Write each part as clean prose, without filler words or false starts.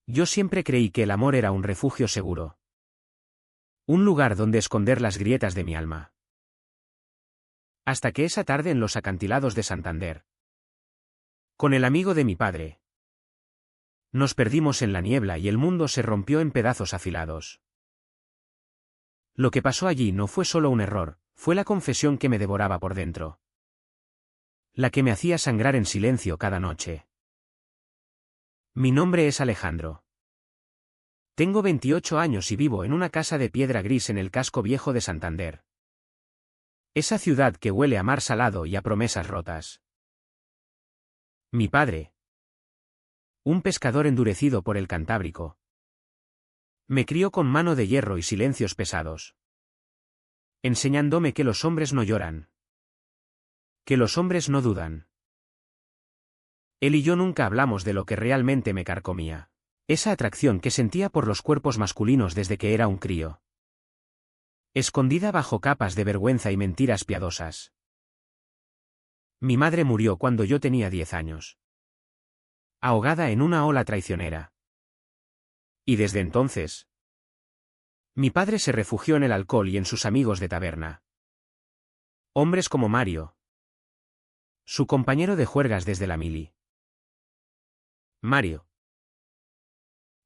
Yo siempre creí que el amor era un refugio seguro. Un lugar donde esconder las grietas de mi alma. Hasta que esa tarde en los acantilados de Santander. Con el amigo de mi padre. Nos perdimos en la niebla y el mundo se rompió en pedazos afilados. Lo que pasó allí no fue solo un error, fue la confesión que me devoraba por dentro. La que me hacía sangrar en silencio cada noche. Mi nombre es Alejandro. Tengo 28 años y vivo en una casa de piedra gris en el casco viejo de Santander. Esa ciudad que huele a mar salado y a promesas rotas. Mi padre. Un pescador endurecido por el Cantábrico. Me crió con mano de hierro y silencios pesados. Enseñándome que los hombres no lloran. Que los hombres no dudan. Él y yo nunca hablamos de lo que realmente me carcomía. Esa atracción que sentía por los cuerpos masculinos desde que era un crío. Escondida bajo capas de vergüenza y mentiras piadosas. Mi madre murió cuando yo tenía 10 años. Ahogada en una ola traicionera. Y desde entonces, mi padre se refugió en el alcohol y en sus amigos de taberna. Hombres como Mario. Su compañero de juergas desde la mili. Mario.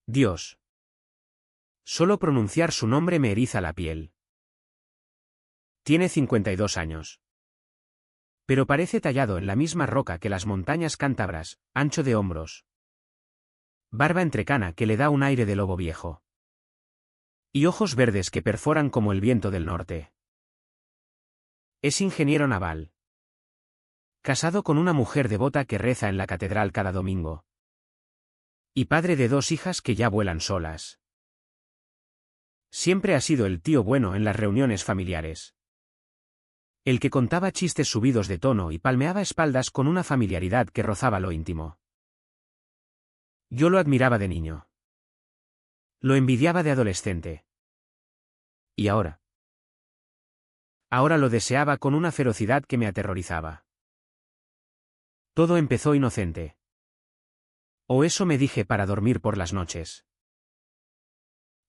Dios. Solo pronunciar su nombre me eriza la piel. Tiene 52 años. Pero parece tallado en la misma roca que las montañas cántabras, ancho de hombros. Barba entrecana que le da un aire de lobo viejo. Y ojos verdes que perforan como el viento del norte. Es ingeniero naval. Casado con una mujer devota que reza en la catedral cada domingo. Y padre de 2 hijas que ya vuelan solas. Siempre ha sido el tío bueno en las reuniones familiares. El que contaba chistes subidos de tono y palmeaba espaldas con una familiaridad que rozaba lo íntimo. Yo lo admiraba de niño. Lo envidiaba de adolescente. ¿Y ahora? Ahora lo deseaba con una ferocidad que me aterrorizaba. Todo empezó inocente. O eso me dije para dormir por las noches.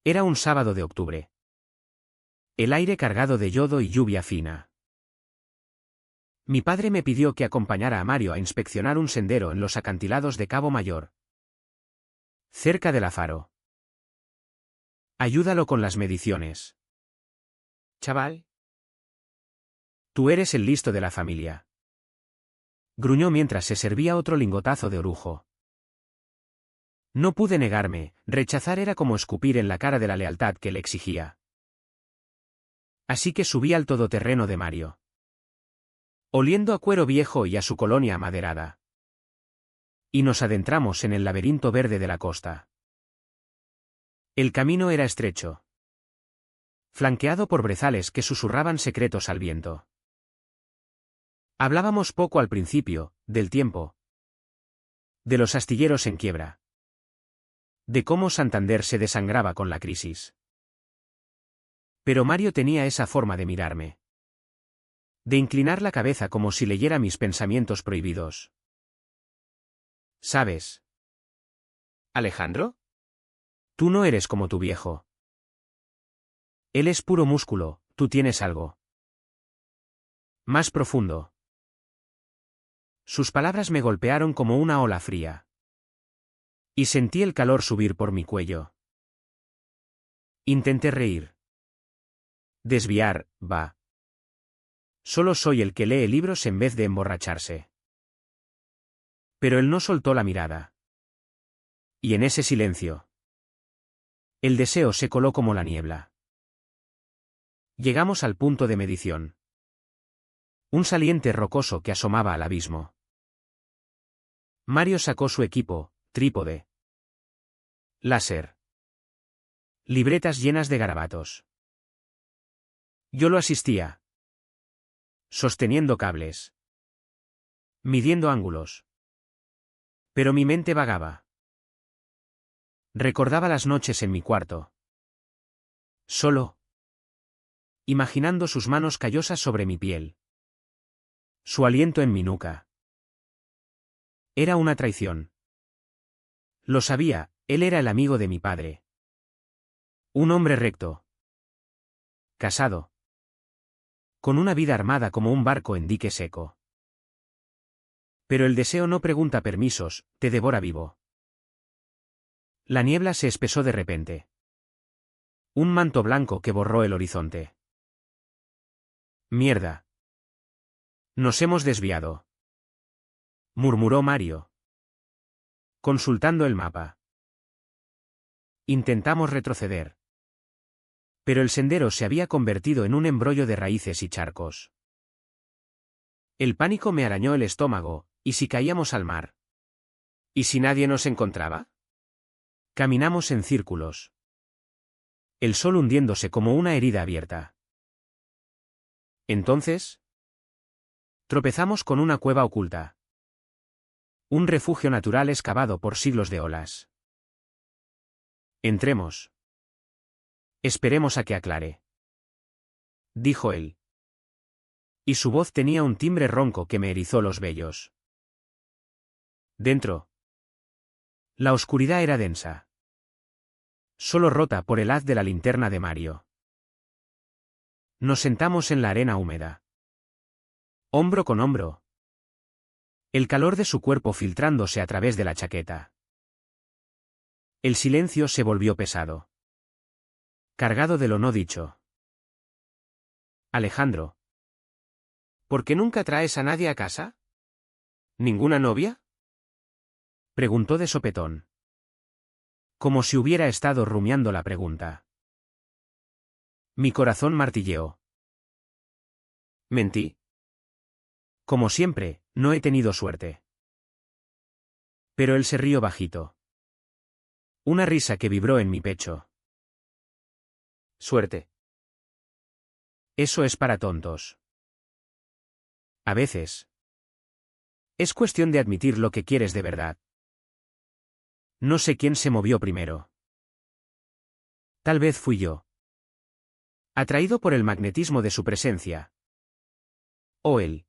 Era un sábado de octubre. El aire cargado de yodo y lluvia fina. Mi padre me pidió que acompañara a Mario a inspeccionar un sendero en los acantilados de Cabo Mayor. Cerca del Faro. Ayúdalo con las mediciones. Chaval. Tú eres el listo de la familia. Gruñó mientras se servía otro lingotazo de orujo. No pude negarme, rechazar era como escupir en la cara de la lealtad que le exigía. Así que subí al todoterreno de Mario. Oliendo a cuero viejo y a su colonia amaderada. Y nos adentramos en el laberinto verde de la costa. El camino era estrecho. Flanqueado por brezales que susurraban secretos al viento. Hablábamos poco al principio, del tiempo. De los astilleros en quiebra. De cómo Santander se desangraba con la crisis. Pero Mario tenía esa forma de mirarme. De inclinar la cabeza como si leyera mis pensamientos prohibidos. ¿Sabes? ¿Alejandro? Tú no eres como tu viejo. Él es puro músculo, tú tienes algo. Más profundo. Sus palabras me golpearon como una ola fría. Y sentí el calor subir por mi cuello. Intenté reír. Desviar, va. Solo soy el que lee libros en vez de emborracharse. Pero él no soltó la mirada. Y en ese silencio, el deseo se coló como la niebla. Llegamos al punto de medición. Un saliente rocoso que asomaba al abismo. Mario sacó su equipo, trípode. Láser. Libretas llenas de garabatos. Yo lo asistía. Sosteniendo cables. Midiendo ángulos. Pero mi mente vagaba. Recordaba las noches en mi cuarto. Solo. Imaginando sus manos callosas sobre mi piel. Su aliento en mi nuca. Era una traición. Lo sabía, Él era el amigo de mi padre. Un hombre recto. Casado. Con una vida armada como un barco en dique seco. Pero el deseo no pregunta permisos, te devora vivo. La niebla se espesó de repente. Un manto blanco que borró el horizonte. Mierda. Nos hemos desviado. Murmuró Mario. Consultando el mapa. Intentamos retroceder. Pero el sendero se había convertido en un embrollo de raíces y charcos. El pánico me arañó el estómago, ¿y si caíamos al mar? ¿Y si nadie nos encontraba? Caminamos en círculos. El sol hundiéndose como una herida abierta. Entonces, tropezamos con una cueva oculta. Un refugio natural excavado por siglos de olas. Entremos. Esperemos a que aclare. Dijo él. Y su voz tenía un timbre ronco que me erizó los vellos. Dentro. La oscuridad era densa. Solo rota por el haz de la linterna de Mario. Nos sentamos en la arena húmeda. Hombro con hombro. El calor de su cuerpo filtrándose a través de la chaqueta. El silencio se volvió pesado. Cargado de lo no dicho. Alejandro. ¿Por qué nunca traes a nadie a casa? ¿Ninguna novia? Preguntó de sopetón. Como si hubiera estado rumiando la pregunta. Mi corazón martilleó. Mentí. Como siempre, no he tenido suerte. Pero él se rió bajito. Una risa que vibró en mi pecho. Suerte. Eso es para tontos. A veces. Es cuestión de admitir lo que quieres de verdad. No sé quién se movió primero. Tal vez fui yo. Atraído por el magnetismo de su presencia. O él.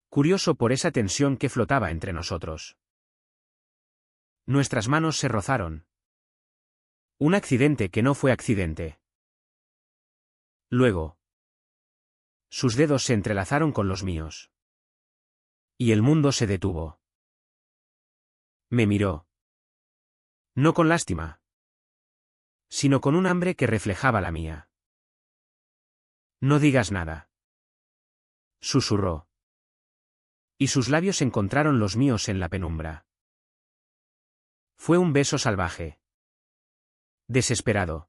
Curioso por esa tensión que flotaba entre nosotros. Nuestras manos se rozaron. Un accidente que no fue accidente. Luego. Sus dedos se entrelazaron con los míos. Y el mundo se detuvo. Me miró. No con lástima. Sino con un hambre que reflejaba la mía. No digas nada. Susurró. Y sus labios encontraron los míos en la penumbra. Fue un beso salvaje. Desesperado.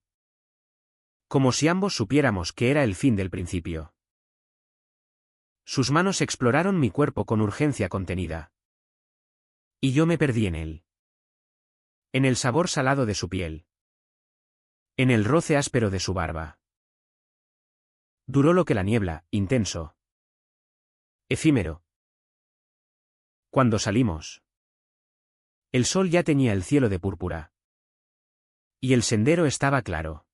Como si ambos supiéramos que era el fin del principio. Sus manos exploraron mi cuerpo con urgencia contenida. Y yo me perdí en él. En el sabor salado de su piel. En el roce áspero de su barba. Duró lo que la niebla, intenso. Efímero. Cuando salimos. El sol ya teñía el cielo de púrpura. Y el sendero estaba claro.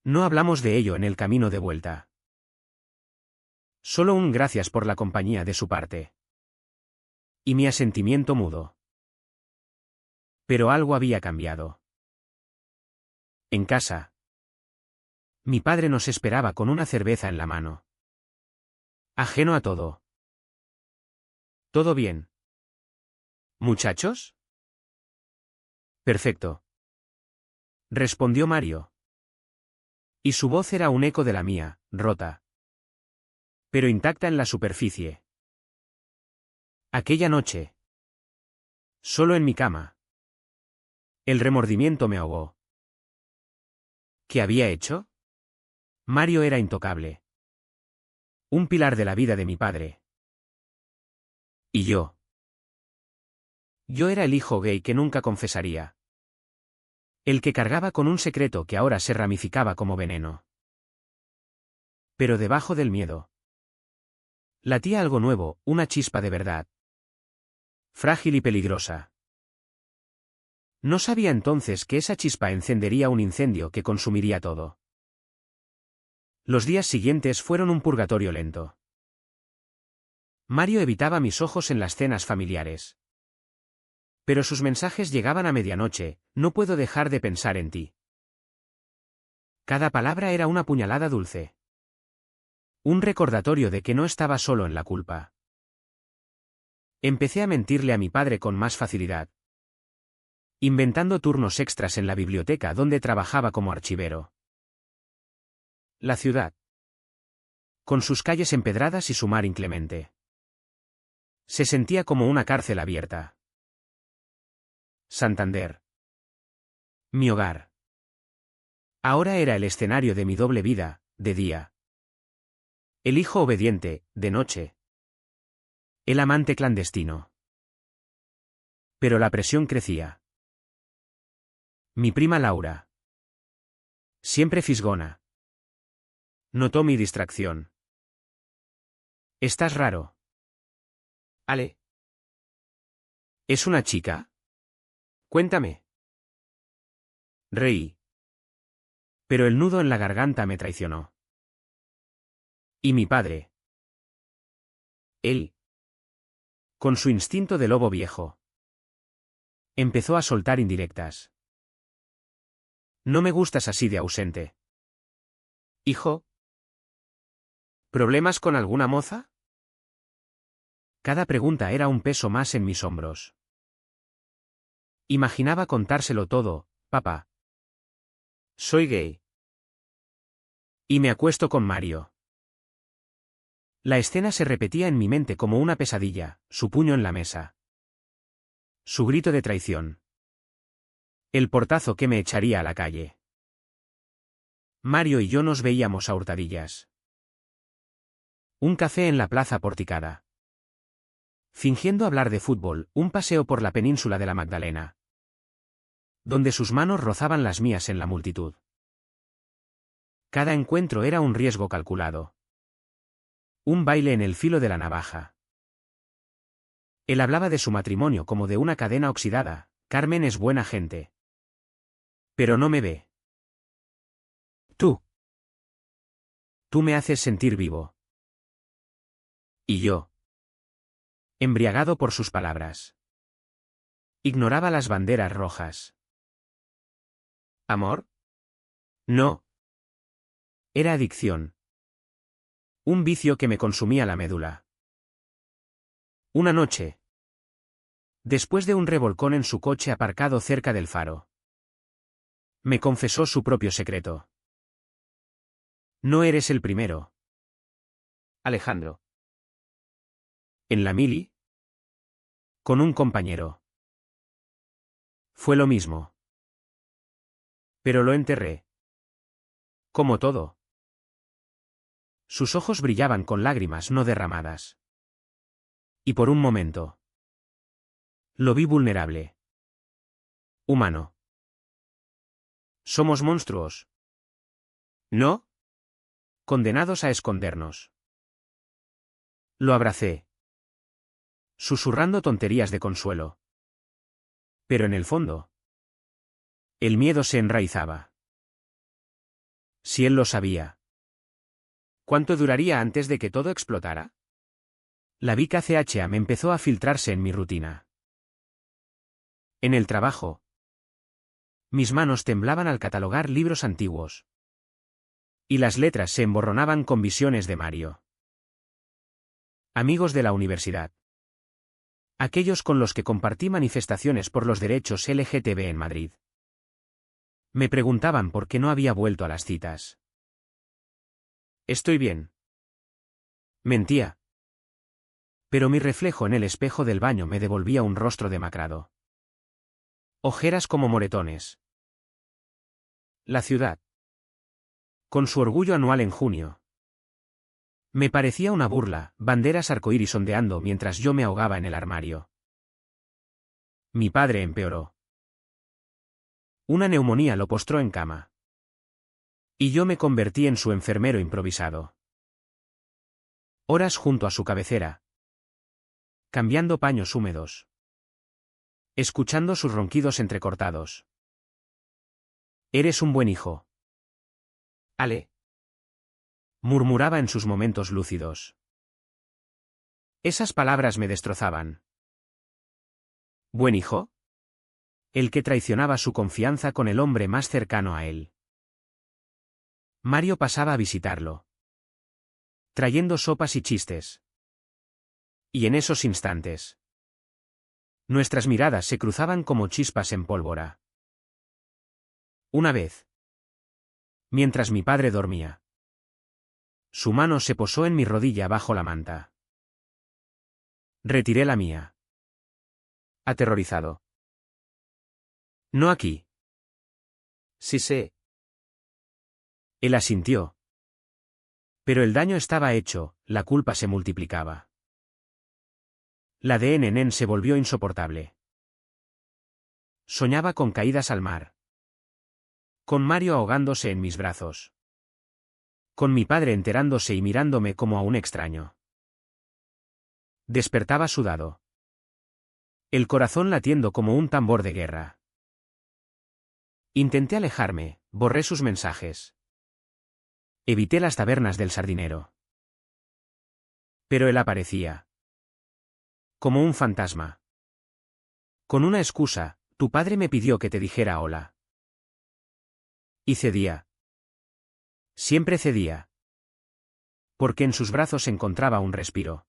No hablamos de ello en el camino de vuelta. Solo un gracias por la compañía de su parte. Y mi asentimiento mudo. Pero algo había cambiado. En casa. Mi padre nos esperaba con una cerveza en la mano. Ajeno a todo. ¿Todo bien? ¿Muchachos? Perfecto. Respondió Mario. Y su voz era un eco de la mía, rota. Pero intacta en la superficie. Aquella noche. Solo en mi cama. El remordimiento me ahogó. ¿Qué había hecho? Mario era intocable. Un pilar de la vida de mi padre. ¿Y yo? Yo era el hijo gay que nunca confesaría. El que cargaba con un secreto que ahora se ramificaba como veneno. Pero debajo del miedo. Latía algo nuevo, una chispa de verdad. Frágil y peligrosa. No sabía entonces que esa chispa encendería un incendio que consumiría todo. Los días siguientes fueron un purgatorio lento. Mario evitaba mis ojos en las cenas familiares. Pero sus mensajes llegaban a medianoche, no puedo dejar de pensar en ti. Cada palabra era una puñalada dulce. Un recordatorio de que no estaba solo en la culpa. Empecé a mentirle a mi padre con más facilidad. Inventando turnos extras en la biblioteca donde trabajaba como archivero. La ciudad. Con sus calles empedradas y su mar inclemente. Se sentía como una cárcel abierta. Santander. Mi hogar. Ahora era el escenario de mi doble vida, de día. El hijo obediente, de noche. El amante clandestino. Pero la presión crecía. Mi prima Laura. Siempre fisgona. Notó mi distracción. Estás raro. Ale. ¿Es una chica? Cuéntame. Reí. Pero el nudo en la garganta me traicionó. ¿Y mi padre? Él. Con su instinto de lobo viejo. Empezó a soltar indirectas. No me gustas así de ausente. Hijo. ¿Problemas con alguna moza? Cada pregunta era un peso más en mis hombros. Imaginaba contárselo todo, papá. Soy gay. Y me acuesto con Mario. La escena se repetía en mi mente como una pesadilla, su puño en la mesa. Su grito de traición. El portazo que me echaría a la calle. Mario y yo nos veíamos a hurtadillas. Un café en la plaza porticada. Fingiendo hablar de fútbol, un paseo por la península de la Magdalena. Donde sus manos rozaban las mías en la multitud. Cada encuentro era un riesgo calculado. Un baile en el filo de la navaja. Él hablaba de su matrimonio como de una cadena oxidada. Carmen es buena gente. Pero no me ve. Tú. Tú me haces sentir vivo. Y yo. Embriagado por sus palabras. Ignoraba las banderas rojas. ¿Amor? No. Era adicción. Un vicio que me consumía la médula. Una noche. Después de un revolcón en su coche aparcado cerca del faro. Me confesó su propio secreto. No eres el primero. Alejandro. ¿En la mili? Con un compañero. Fue lo mismo. Pero lo enterré. Como todo. Sus ojos brillaban con lágrimas no derramadas. Y por un momento. Lo vi vulnerable. Humano. ¿Somos monstruos? ¿No? Condenados a escondernos. Lo abracé. Susurrando tonterías de consuelo. Pero en el fondo. El miedo se enraizaba. Si él lo sabía. ¿Cuánto duraría antes de que todo explotara? La Vica CHA me empezó a filtrarse en mi rutina. En el trabajo. Mis manos temblaban al catalogar libros antiguos. Y las letras se emborronaban con visiones de Mario. Amigos de la universidad. Aquellos con los que compartí manifestaciones por los derechos LGTB en Madrid. Me preguntaban por qué no había vuelto a las citas. Estoy bien. Mentía. Pero mi reflejo en el espejo del baño me devolvía un rostro demacrado. Ojeras como moretones. La ciudad. Con su orgullo anual en junio. Me parecía una burla, banderas arcoíris ondeando mientras yo me ahogaba en el armario. Mi padre empeoró. Una neumonía lo postró en cama. Y yo me convertí en su enfermero improvisado. Horas junto a su cabecera. Cambiando paños húmedos. Escuchando sus ronquidos entrecortados. Eres un buen hijo. Ale. Murmuraba en sus momentos lúcidos. Esas palabras me destrozaban. ¿Buen hijo? El que traicionaba su confianza con el hombre más cercano a él. Mario pasaba a visitarlo, trayendo sopas y chistes. Y en esos instantes, nuestras miradas se cruzaban como chispas en pólvora. Una vez, mientras mi padre dormía, su mano se posó en mi rodilla bajo la manta. Retiré la mía, aterrorizado. No aquí. Sí sé. Él asintió. Pero el daño estaba hecho, la culpa se multiplicaba. La de Nen se volvió insoportable. Soñaba con caídas al mar. Con Mario ahogándose en mis brazos. Con mi padre enterándose y mirándome como a un extraño. Despertaba sudado. El corazón latiendo como un tambor de guerra. Intenté alejarme, borré sus mensajes. Evité las tabernas del sardinero. Pero él aparecía. Como un fantasma. Con una excusa, tu padre me pidió que te dijera hola. Y cedía. Siempre cedía. Porque en sus brazos encontraba un respiro.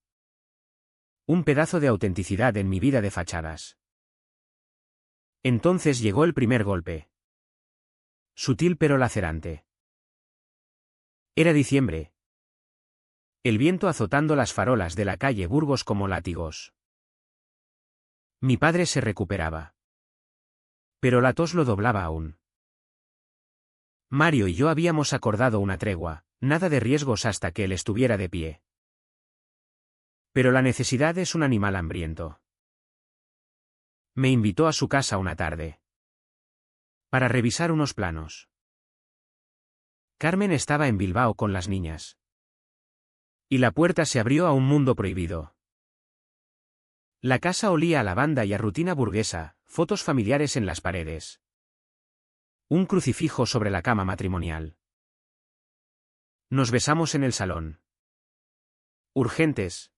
Un pedazo de autenticidad en mi vida de fachadas. Entonces llegó el primer golpe. Sutil pero lacerante. Era diciembre. El viento azotando las farolas de la calle Burgos como látigos. Mi padre se recuperaba. Pero la tos lo doblaba aún. Mario y yo habíamos acordado una tregua, nada de riesgos hasta que él estuviera de pie. Pero la necesidad es un animal hambriento. Me invitó a su casa una tarde. Para revisar unos planos. Carmen estaba en Bilbao con las niñas. Y la puerta se abrió a un mundo prohibido. La casa olía a lavanda y a rutina burguesa, fotos familiares en las paredes. Un crucifijo sobre la cama matrimonial. Nos besamos en el salón. Urgentes.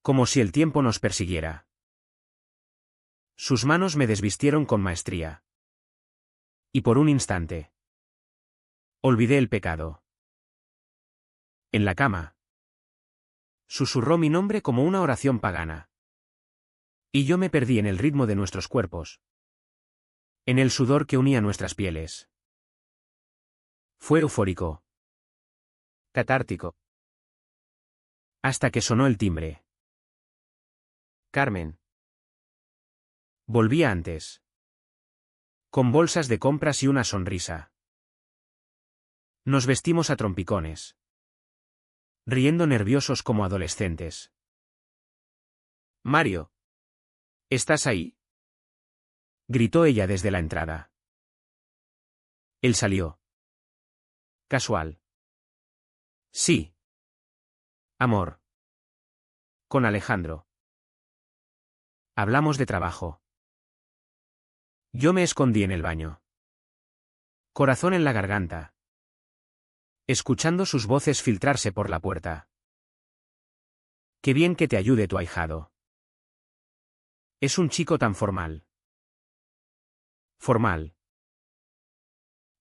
Como si el tiempo nos persiguiera. Sus manos me desvistieron con maestría. Y por un instante. Olvidé el pecado. En la cama. Susurró mi nombre como una oración pagana. Y yo me perdí en el ritmo de nuestros cuerpos. En el sudor que unía nuestras pieles. Fue eufórico. Catártico. Hasta que sonó el timbre. Carmen. Volvía antes. Con bolsas de compras y una sonrisa. Nos vestimos a trompicones. Riendo nerviosos como adolescentes. Mario. ¿Estás ahí? Gritó ella desde la entrada. Él salió. Casual. Sí. Amor. Con Alejandro. Hablamos de trabajo. Yo me escondí en el baño. Corazón en la garganta. Escuchando sus voces filtrarse por la puerta. Qué bien que te ayude tu ahijado. Es un chico tan formal. Formal.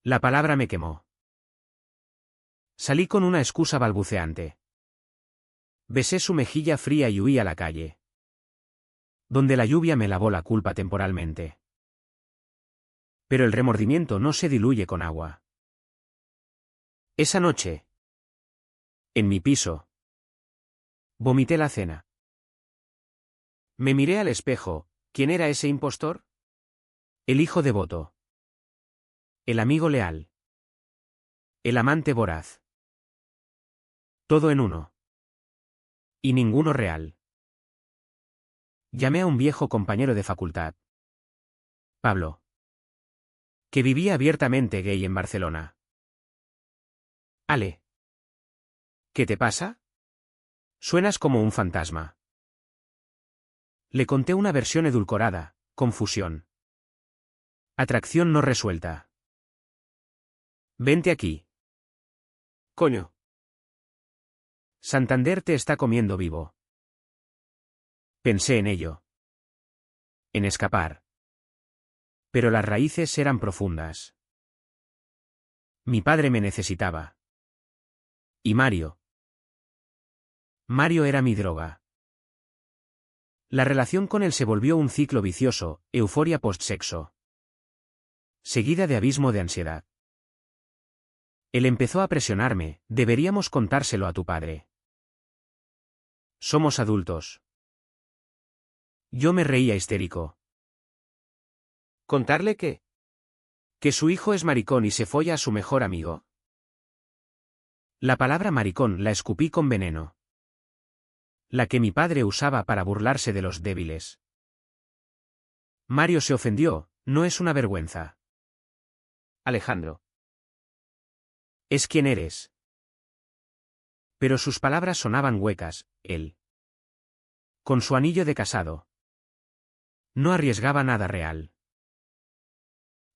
La palabra me quemó. Salí con una excusa balbuceante. Besé su mejilla fría y huí a la calle. Donde la lluvia me lavó la culpa temporalmente. Pero el remordimiento no se diluye con agua. Esa noche. En mi piso. Vomité la cena. Me miré al espejo. ¿Quién era ese impostor? El hijo devoto. El amigo leal. El amante voraz. Todo en uno. Y ninguno real. Llamé a un viejo compañero de facultad. Pablo. Que vivía abiertamente gay en Barcelona. Ale. ¿Qué te pasa? Suenas como un fantasma. Le conté una versión edulcorada, confusión. Atracción no resuelta. Vente aquí. Coño. Santander te está comiendo vivo. Pensé en ello. En escapar. Pero las raíces eran profundas. Mi padre me necesitaba. Y Mario. Mario era mi droga. La relación con él se volvió un ciclo vicioso, euforia post-sexo, seguida de abismo de ansiedad. Él empezó a presionarme: deberíamos contárselo a tu padre. Somos adultos. Yo me reía histérico. ¿Contarle qué? Que su hijo es maricón y se folla a su mejor amigo. La palabra maricón la escupí con veneno. La que mi padre usaba para burlarse de los débiles. Mario se ofendió: no es una vergüenza. Alejandro. Es quien eres. Pero sus palabras sonaban huecas. Él, con su anillo de casado, no arriesgaba nada real.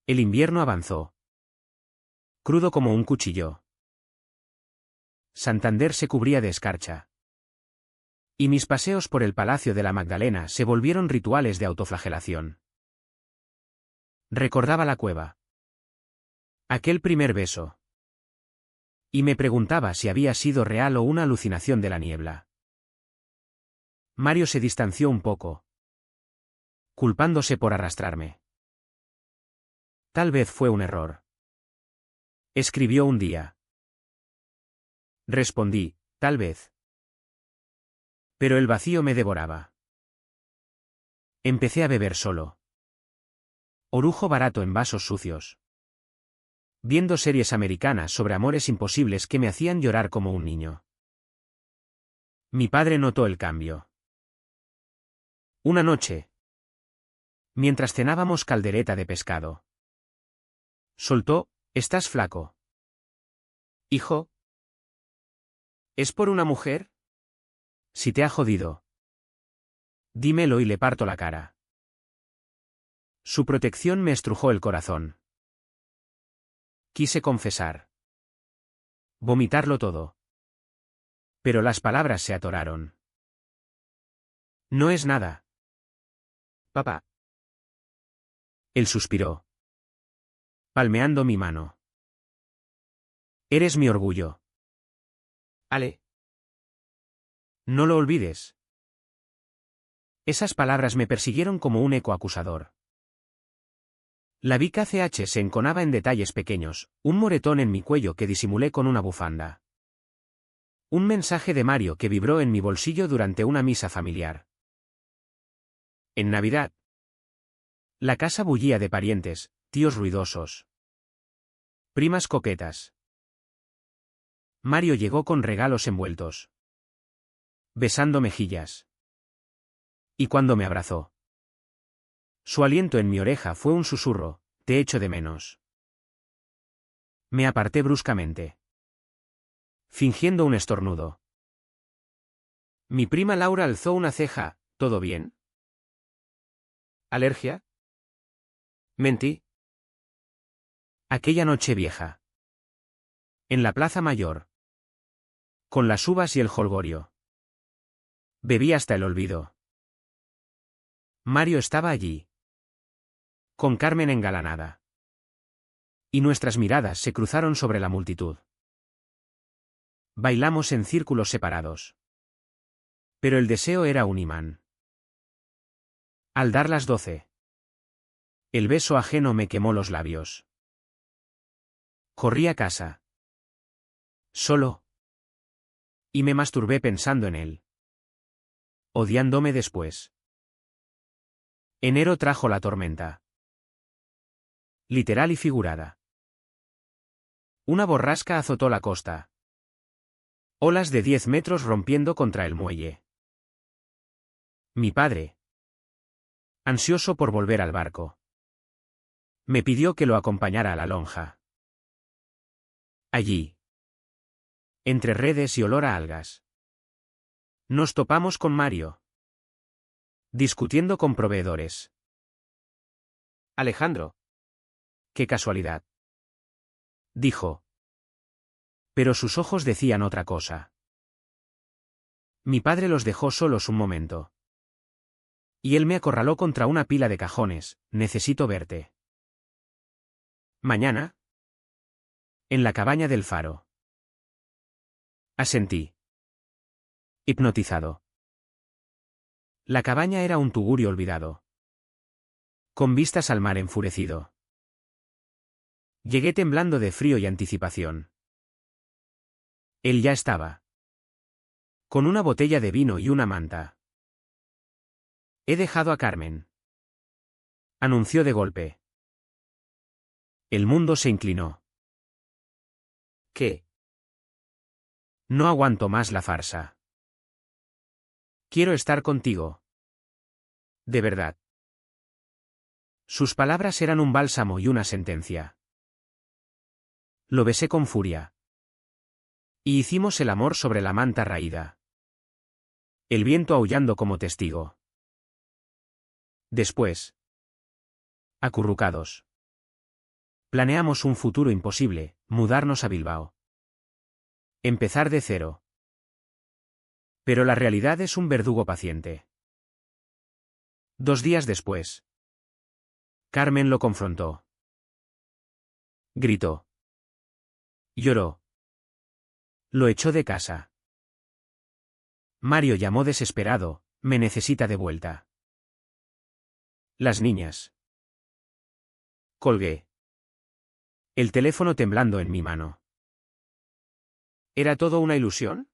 El invierno avanzó, crudo como un cuchillo. Santander se cubría de escarcha. Y mis paseos por el Palacio de la Magdalena se volvieron rituales de autoflagelación. Recordaba la cueva. Aquel primer beso. Y me preguntaba si había sido real o una alucinación de la niebla. Mario se distanció un poco, culpándose por arrastrarme. Tal vez fue un error. Escribió un día. Respondí: tal vez. Pero el vacío me devoraba. Empecé a beber solo. Orujo barato en vasos sucios. Viendo series americanas sobre amores imposibles que me hacían llorar como un niño. Mi padre notó el cambio. Una noche, mientras cenábamos caldereta de pescado, soltó: estás flaco. Hijo. ¿Es por una mujer? Si te ha jodido, dímelo y le parto la cara. Su protección me estrujó el corazón. Quise confesar. Vomitarlo todo. Pero las palabras se atoraron. No es nada. Papá. Él suspiró, palmeando mi mano. Eres mi orgullo. Ale. No lo olvides. Esas palabras me persiguieron como un eco acusador. La vi KCH se enconaba en detalles pequeños: un moretón en mi cuello que disimulé con una bufanda. Un mensaje de Mario que vibró en mi bolsillo durante una misa familiar. En Navidad. La casa bullía de parientes, tíos ruidosos, primas coquetas. Mario llegó con regalos envueltos, besando mejillas. Y cuando me abrazó, su aliento en mi oreja fue un susurro: te echo de menos. Me aparté bruscamente, fingiendo un estornudo. Mi prima Laura alzó una ceja: ¿todo bien? ¿Alergia? Mentí. Aquella noche vieja. En la Plaza Mayor. Con las uvas y el jolgorio. Bebí hasta el olvido. Mario estaba allí, con Carmen engalanada. Y nuestras miradas se cruzaron sobre la multitud. Bailamos en círculos separados. Pero el deseo era un imán. Al dar las 12, el beso ajeno me quemó los labios. Corrí a casa. Solo. Y me masturbé pensando en él. Odiándome después. Enero trajo la tormenta. Literal y figurada. Una borrasca azotó la costa. Olas de 10 metros rompiendo contra el muelle. Mi padre, ansioso por volver al barco, me pidió que lo acompañara a la lonja. Allí, entre redes y olor a algas, nos topamos con Mario, discutiendo con proveedores. Alejandro. Qué casualidad, dijo. Pero sus ojos decían otra cosa. Mi padre los dejó solos un momento. Y él me acorraló contra una pila de cajones: necesito verte. ¿Mañana? En la cabaña del faro. Asentí. Hipnotizado. La cabaña era un tugurio olvidado. Con vistas al mar enfurecido. Llegué temblando de frío y anticipación. Él ya estaba. Con una botella de vino y una manta. He dejado a Carmen. Anunció de golpe. El mundo se inclinó. ¿Qué? No aguanto más la farsa. Quiero estar contigo. De verdad. Sus palabras eran un bálsamo y una sentencia. Lo besé con furia. Y hicimos el amor sobre la manta raída. El viento aullando como testigo. Después. Acurrucados. Planeamos un futuro imposible, mudarnos a Bilbao. Empezar de cero. Pero la realidad es un verdugo paciente. 2 días después. Carmen lo confrontó. Gritó. Lloró. Lo echó de casa. Mario llamó desesperado, me necesita de vuelta. Las niñas. Colgué. El teléfono temblando en mi mano. ¿Era todo una ilusión?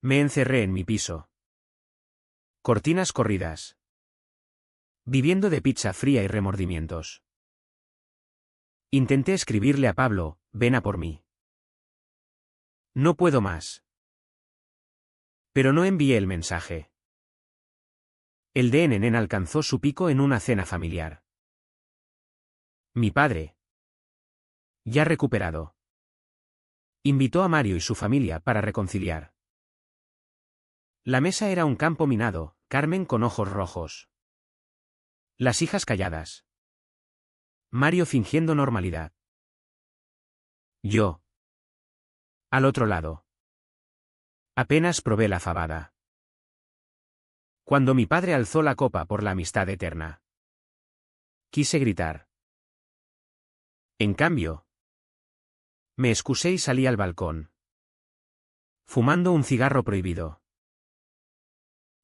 Me encerré en mi piso. Cortinas corridas. Viviendo de pizza fría y remordimientos. Intenté escribirle a Pablo, ven a por mí. No puedo más. Pero no envié el mensaje. El DNN alcanzó su pico en una cena familiar. Mi padre. Ya recuperado. Invitó a Mario y su familia para reconciliar. La mesa era un campo minado, Carmen con ojos rojos. Las hijas calladas. Mario fingiendo normalidad. Yo. Al otro lado. Apenas probé la fabada. Cuando mi padre alzó la copa por la amistad eterna. Quise gritar. En cambio. Me excusé y salí al balcón. Fumando un cigarro prohibido.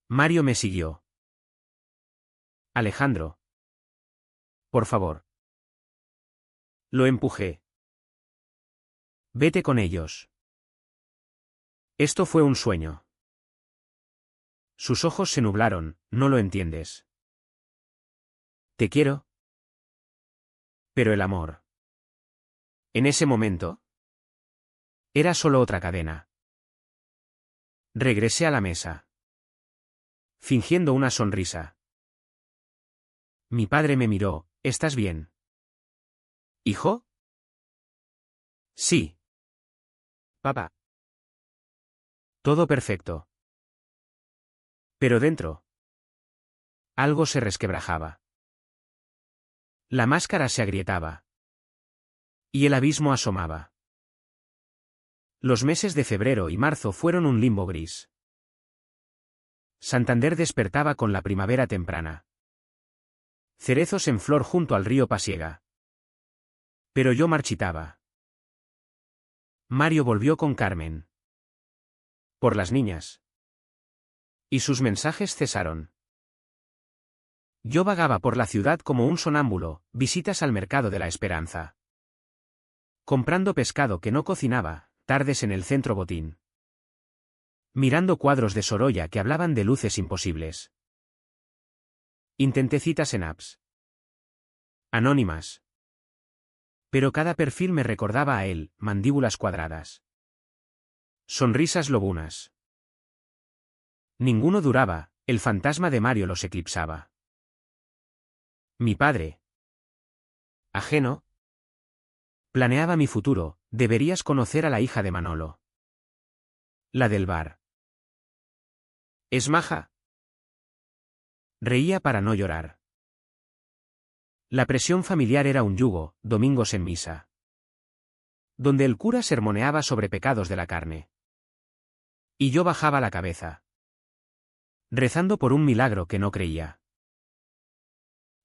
Mario me siguió. Alejandro. Por favor. Lo empujé. Vete con ellos. Esto fue un sueño. Sus ojos se nublaron, no lo entiendes. Te quiero. Pero el amor. En ese momento. Era solo otra cadena. Regresé a la mesa. Fingiendo una sonrisa. Mi padre me miró, ¿estás bien? ¿Hijo? Sí. Papá. Todo perfecto. Pero dentro. Algo se resquebrajaba. La máscara se agrietaba. Y el abismo asomaba. Los meses de febrero y marzo fueron un limbo gris. Santander despertaba con la primavera temprana. Cerezos en flor junto al río Pasiega. Pero yo marchitaba. Mario volvió con Carmen. Por las niñas. Y sus mensajes cesaron. Yo vagaba por la ciudad como un sonámbulo, visitas al mercado de la esperanza. Comprando pescado que no cocinaba, tardes en el centro Botín. Mirando cuadros de Sorolla que hablaban de luces imposibles. Intenté citas en apps. Anónimas. Pero cada perfil me recordaba a él, mandíbulas cuadradas. Sonrisas lobunas. Ninguno duraba, el fantasma de Mario los eclipsaba. Mi padre. Ajeno. Planeaba mi futuro, deberías conocer a la hija de Manolo. La del bar. ¿Es maja? Reía para no llorar. La presión familiar era un yugo, domingos en misa. Donde el cura sermoneaba sobre pecados de la carne. Y yo bajaba la cabeza. Rezando por un milagro que no creía.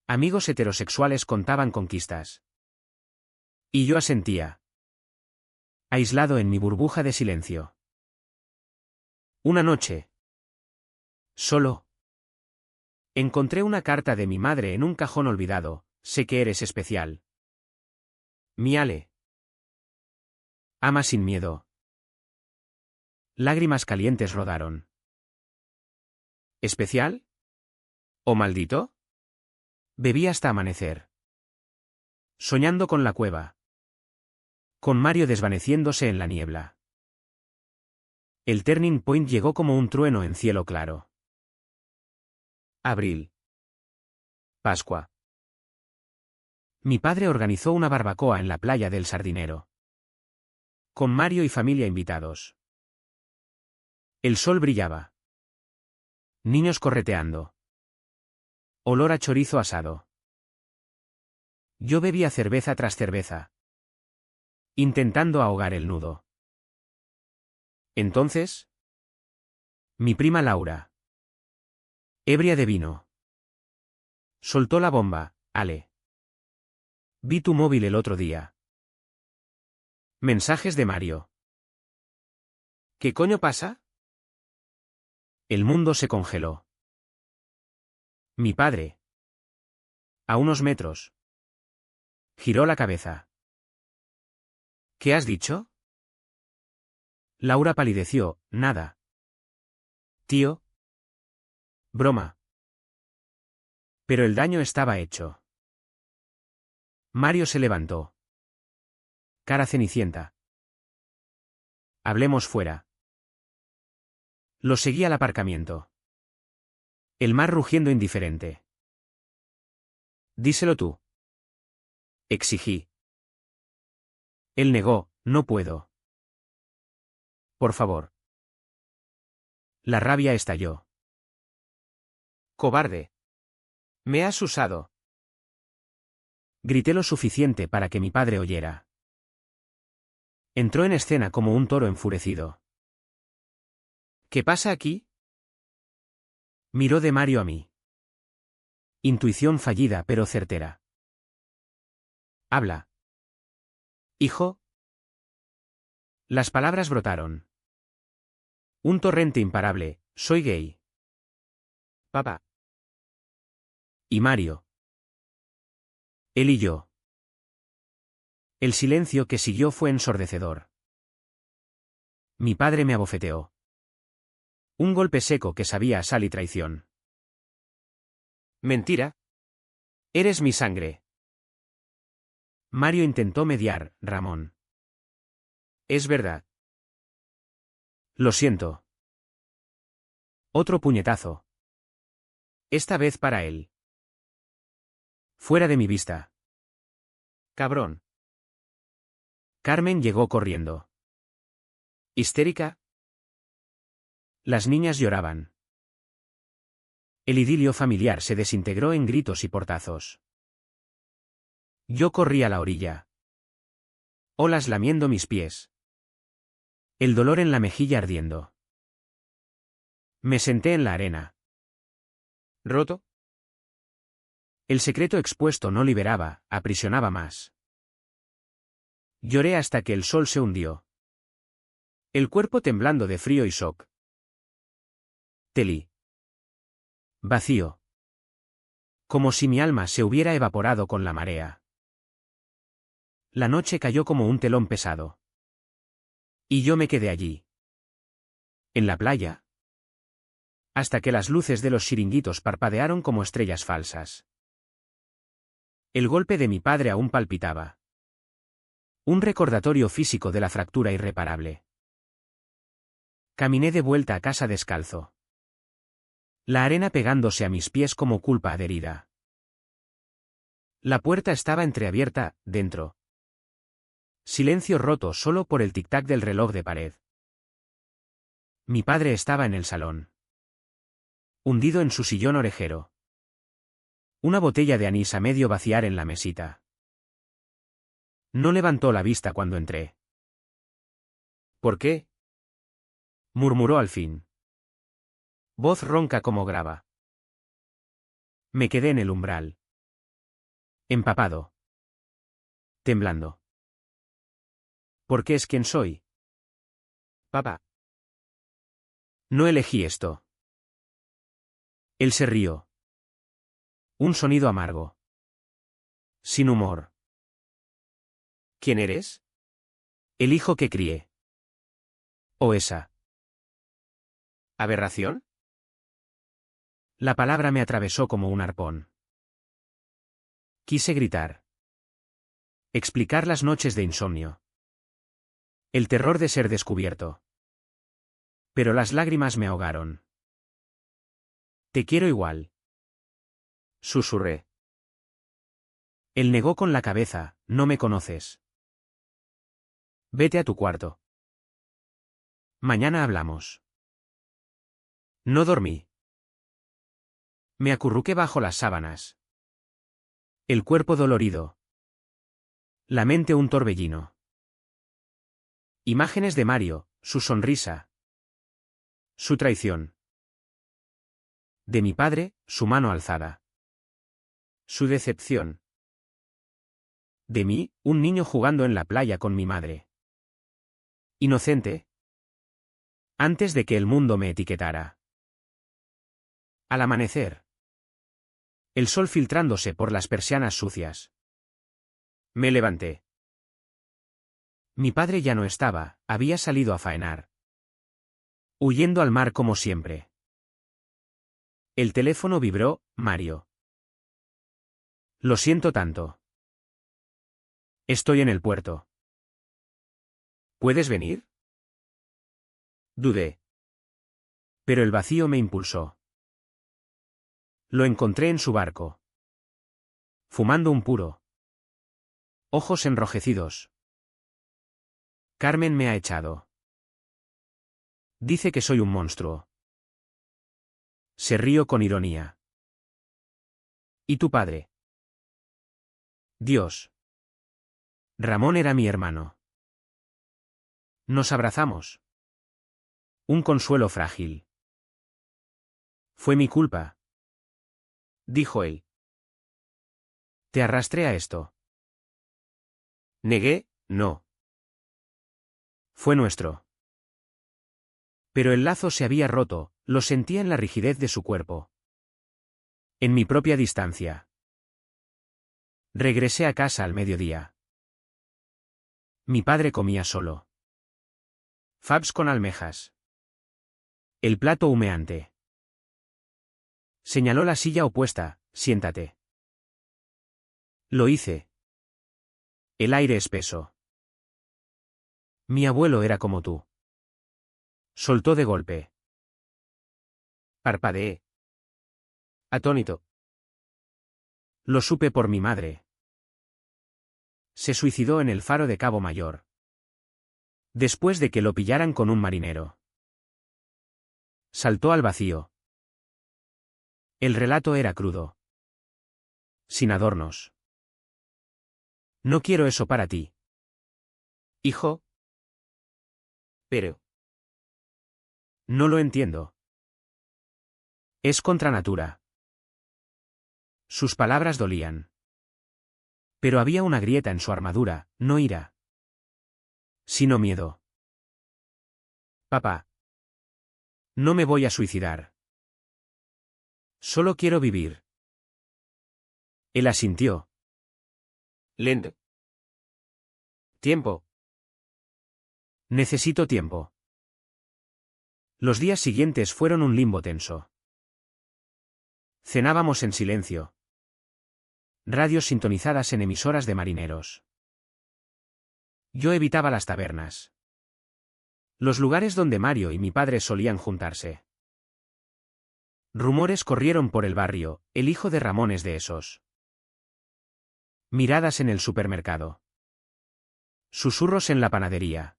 Amigos heterosexuales contaban conquistas. Y yo asentía, aislado en mi burbuja de silencio. Una noche, solo, encontré una carta de mi madre en un cajón olvidado. Sé que eres especial. Mi Ale. Ama sin miedo. Lágrimas calientes rodaron. ¿Especial? ¿O maldito? Bebí hasta amanecer. Soñando con la cueva. Con Mario desvaneciéndose en la niebla. El turning point llegó como un trueno en cielo claro. Abril. Pascua. Mi padre organizó una barbacoa en la playa del Sardinero. Con Mario y familia invitados. El sol brillaba. Niños correteando. Olor a chorizo asado. Yo bebía cerveza tras cerveza, intentando ahogar el nudo. Entonces, mi prima Laura, ebria de vino, soltó la bomba. Ale. Vi tu móvil el otro día. Mensajes de Mario. ¿Qué coño pasa? El mundo se congeló. Mi padre, a unos metros, giró la cabeza. ¿Qué has dicho? Laura palideció. Nada. Tío. Broma. Pero el daño estaba hecho. Mario se levantó. Cara cenicienta. Hablemos fuera. Lo seguí al aparcamiento. El mar rugiendo indiferente. Díselo tú. Exigí. Él negó. No puedo. Por favor. La rabia estalló. Cobarde. Me has usado. Grité lo suficiente para que mi padre oyera. Entró en escena como un toro enfurecido. ¿Qué pasa aquí? Miró de Mario a mí. Intuición fallida pero certera. Habla. Hijo. Las palabras brotaron. Un torrente imparable. Soy gay. Papá. Y Mario. Él y yo. El silencio que siguió fue ensordecedor. Mi padre me abofeteó. Un golpe seco que sabía a sal y traición. Mentira. Eres mi sangre. Mario intentó mediar. Ramón. Es verdad. Lo siento. Otro puñetazo. Esta vez para él. Fuera de mi vista. Cabrón. Carmen llegó corriendo. ¿Histérica? Las niñas lloraban. El idilio familiar se desintegró en gritos y portazos. Yo corrí a la orilla. Olas lamiendo mis pies. El dolor en la mejilla ardiendo. Me senté en la arena. ¿Roto? El secreto expuesto no liberaba, aprisionaba más. Lloré hasta que el sol se hundió. El cuerpo temblando de frío y shock. Telí. Vacío. Como si mi alma se hubiera evaporado con la marea. La noche cayó como un telón pesado. Y yo me quedé allí. En la playa. Hasta que las luces de los chiringuitos parpadearon como estrellas falsas. El golpe de mi padre aún palpitaba. Un recordatorio físico de la fractura irreparable. Caminé de vuelta a casa descalzo. La arena pegándose a mis pies como culpa adherida. La puerta estaba entreabierta, dentro. Silencio roto solo por el tic-tac del reloj de pared. Mi padre estaba en el salón. Hundido en su sillón orejero. Una botella de anís a medio vaciar en la mesita. No levantó la vista cuando entré. ¿Por qué? Murmuró al fin. Voz ronca como grava. Me quedé en el umbral. Empapado. Temblando. Porque es quien soy. Papá. No elegí esto. Él se rió. Un sonido amargo. Sin humor. ¿Quién eres? El hijo que crié. ¿O esa? ¿Aberración? La palabra me atravesó como un arpón. Quise gritar. Explicar las noches de insomnio. El terror de ser descubierto. Pero las lágrimas me ahogaron. Te quiero igual. Susurré. Él negó con la cabeza, no me conoces. Vete a tu cuarto. Mañana hablamos. No dormí. Me acurruqué bajo las sábanas. El cuerpo dolorido. La mente un torbellino. Imágenes de Mario, su sonrisa. Su traición. De mi padre, su mano alzada. Su decepción. De mí, un niño jugando en la playa con mi madre. Inocente. Antes de que el mundo me etiquetara. Al amanecer. El sol filtrándose por las persianas sucias. Me levanté. Mi padre ya no estaba, había salido a faenar. Huyendo al mar como siempre. El teléfono vibró, Mario. Lo siento tanto. Estoy en el puerto. ¿Puedes venir? Dudé. Pero el vacío me impulsó. Lo encontré en su barco. Fumando un puro. Ojos enrojecidos. Carmen me ha echado. Dice que soy un monstruo. Se rió con ironía. ¿Y tu padre? Dios. Ramón era mi hermano. Nos abrazamos. Un consuelo frágil. Fue mi culpa. Dijo él. Te arrastré a esto. Negué, no. Fue nuestro. Pero el lazo se había roto, lo sentía en la rigidez de su cuerpo. En mi propia distancia. Regresé a casa al mediodía. Mi padre comía solo. Fabs con almejas. El plato humeante. Señaló la silla opuesta, siéntate. Lo hice. El aire espeso. Mi abuelo era como tú. Soltó de golpe. Parpadeé. Atónito. Lo supe por mi madre. Se suicidó en el faro de Cabo Mayor. Después de que lo pillaran con un marinero. Saltó al vacío. El relato era crudo. Sin adornos. No quiero eso para ti. Hijo. Pero. No lo entiendo. Es contra natura. Sus palabras dolían. Pero había una grieta en su armadura, no ira. Sino miedo. Papá. No me voy a suicidar. Solo quiero vivir. Él asintió. Lento. Tiempo. Necesito tiempo. Los días siguientes fueron un limbo tenso. Cenábamos en silencio. Radios sintonizadas en emisoras de marineros. Yo evitaba las tabernas. Los lugares donde Mario y mi padre solían juntarse. Rumores corrieron por el barrio, el hijo de Ramón es de esos. Miradas en el supermercado. Susurros en la panadería.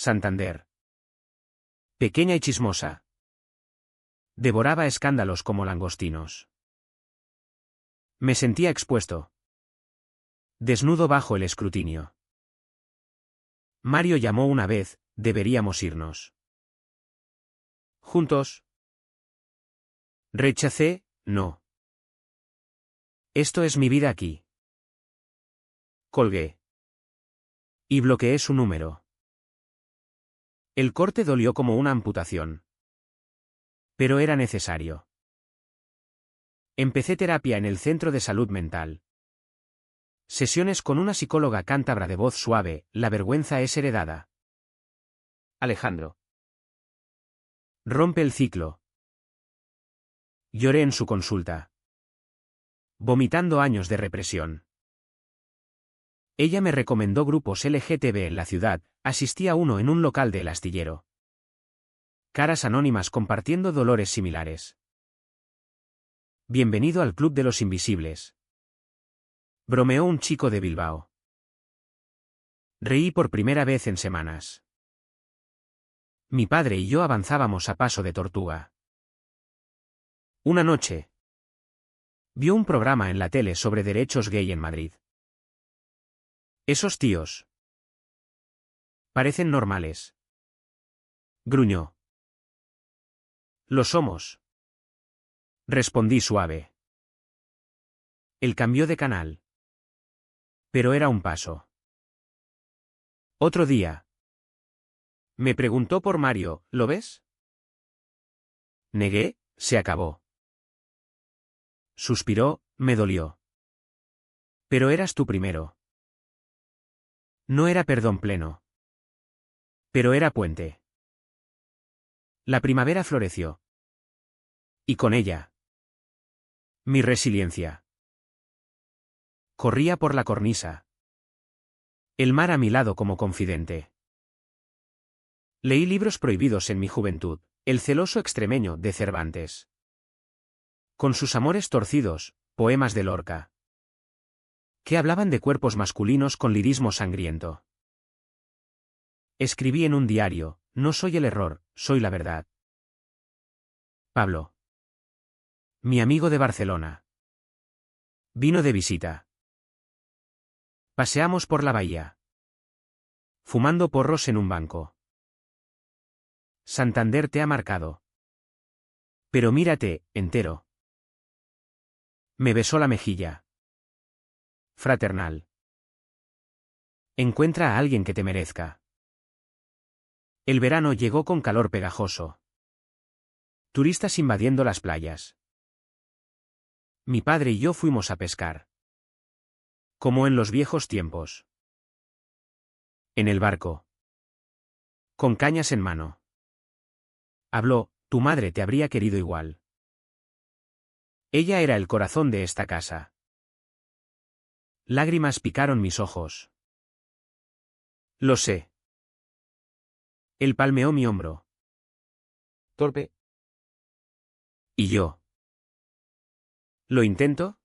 Santander. Pequeña y chismosa. Devoraba escándalos como langostinos. Me sentía expuesto. Desnudo bajo el escrutinio. Mario llamó una vez, deberíamos irnos. ¿Juntos? Rechacé, no. Esto es mi vida aquí. Colgué. Y bloqueé su número. El corte dolió como una amputación. Pero era necesario. Empecé terapia en el Centro de Salud Mental. Sesiones con una psicóloga cántabra de voz suave, la vergüenza es heredada. Alejandro. Rompe el ciclo. Lloré en su consulta. Vomitando años de represión. Ella me recomendó grupos LGTB en la ciudad, asistí a uno en un local de El Astillero. Caras anónimas compartiendo dolores similares. Bienvenido al Club de los Invisibles. Bromeó un chico de Bilbao. Reí por primera vez en semanas. Mi padre y yo avanzábamos a paso de tortuga. Una noche. Vio un programa en la tele sobre derechos gay en Madrid. Esos tíos. Parecen normales. Gruñó. Lo somos. Respondí suave. Él cambió de canal. Pero era un paso. Otro día. Me preguntó por Mario, ¿lo ves? Negué, se acabó. Suspiró, me dolió. Pero eras tú primero. No era perdón pleno. Pero era puente. La primavera floreció. Y con ella. Mi resiliencia. Corría por la cornisa. El mar a mi lado como confidente. Leí libros prohibidos en mi juventud, El celoso extremeño de Cervantes. Con sus amores torcidos, poemas de Lorca. Que hablaban de cuerpos masculinos con lirismo sangriento. Escribí en un diario, no soy el error, soy la verdad. Pablo. Mi amigo de Barcelona. Vino de visita. Paseamos por la bahía. Fumando porros en un banco. Santander te ha marcado. Pero mírate, entero. Me besó la mejilla. Fraternal. Encuentra a alguien que te merezca. El verano llegó con calor pegajoso. Turistas invadiendo las playas. Mi padre y yo fuimos a pescar. Como en los viejos tiempos. En el barco. Con cañas en mano. Habló, tu madre te habría querido igual. Ella era el corazón de esta casa. Lágrimas picaron mis ojos. Lo sé. Él palmeó mi hombro. Torpe. ¿Y yo? ¿Lo intento?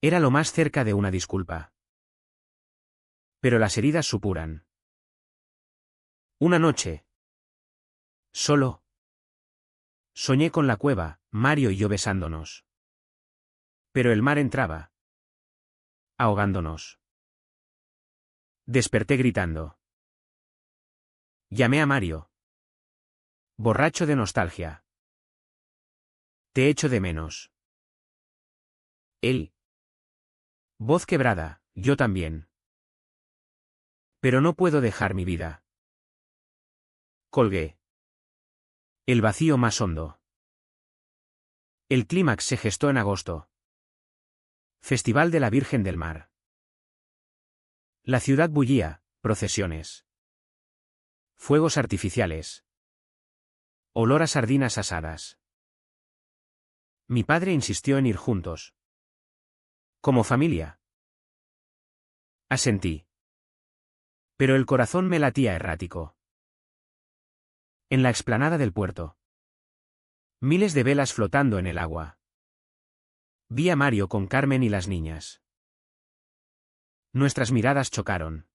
Era lo más cerca de una disculpa. Pero las heridas supuran. Una noche. Solo. Soñé con la cueva, Mario y yo besándonos. Pero el mar entraba. Ahogándonos. Desperté gritando. Llamé a Mario. Borracho de nostalgia. Te echo de menos. Él. Voz quebrada, yo también. Pero no puedo dejar mi vida. Colgué. El vacío más hondo. El clímax se gestó en agosto. Festival de la Virgen del Mar. La ciudad bullía, procesiones. Fuegos artificiales. Olor a sardinas asadas. Mi padre insistió en ir juntos. Como familia. Asentí. Pero el corazón me latía errático. En la explanada del puerto. Miles de velas flotando en el agua. Vi a Mario con Carmen y las niñas. Nuestras miradas chocaron.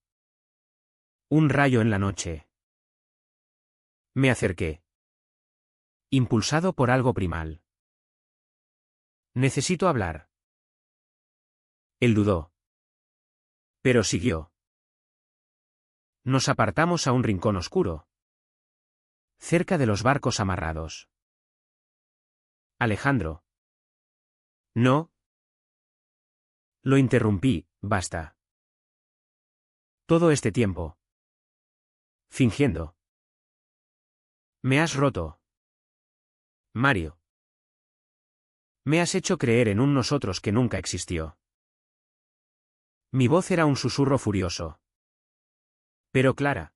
Un rayo en la noche. Me acerqué. Impulsado por algo primal. Necesito hablar. Él dudó. Pero siguió. Nos apartamos a un rincón oscuro. Cerca de los barcos amarrados. Alejandro. No. Lo interrumpí, basta. Todo este tiempo. Fingiendo. Me has roto. Mario. Me has hecho creer en un nosotros que nunca existió. Mi voz era un susurro furioso. Pero Clara.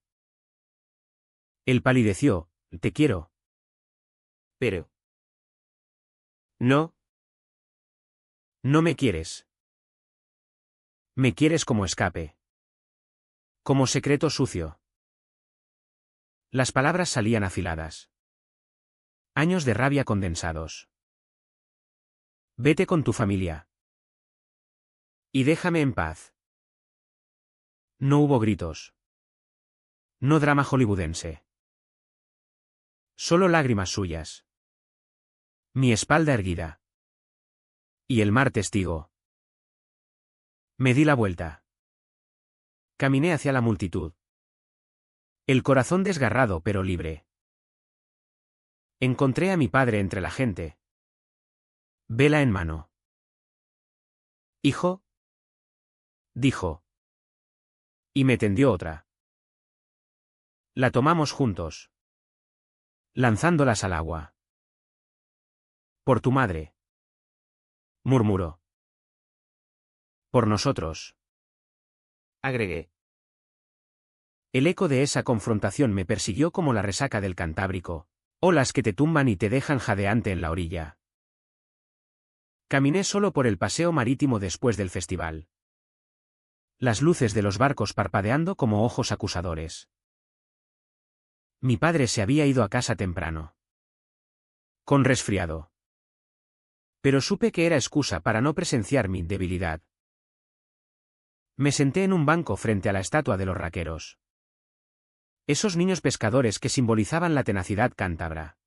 Él palideció. Te quiero. Pero. No. No me quieres. Me quieres como escape. Como secreto sucio. Las palabras salían afiladas. Años de rabia condensados. Vete con tu familia. Y déjame en paz. No hubo gritos. No drama hollywoodense. Solo lágrimas suyas. Mi espalda erguida. Y el mar testigo. Me di la vuelta. Caminé hacia la multitud. El corazón desgarrado pero libre. Encontré a mi padre entre la gente. Vela en mano. Hijo. Dijo. Y me tendió otra. La tomamos juntos. Lanzándolas al agua. Por tu madre. Murmuró. Por nosotros. Agregué. El eco de esa confrontación me persiguió como la resaca del Cantábrico, olas que te tumban y te dejan jadeante en la orilla. Caminé solo por el paseo marítimo después del festival. Las luces de los barcos parpadeando como ojos acusadores. Mi padre se había ido a casa temprano. Con resfriado. Pero supe que era excusa para no presenciar mi debilidad. Me senté en un banco frente a la estatua de los raqueros. Esos niños pescadores que simbolizaban la tenacidad cántabra.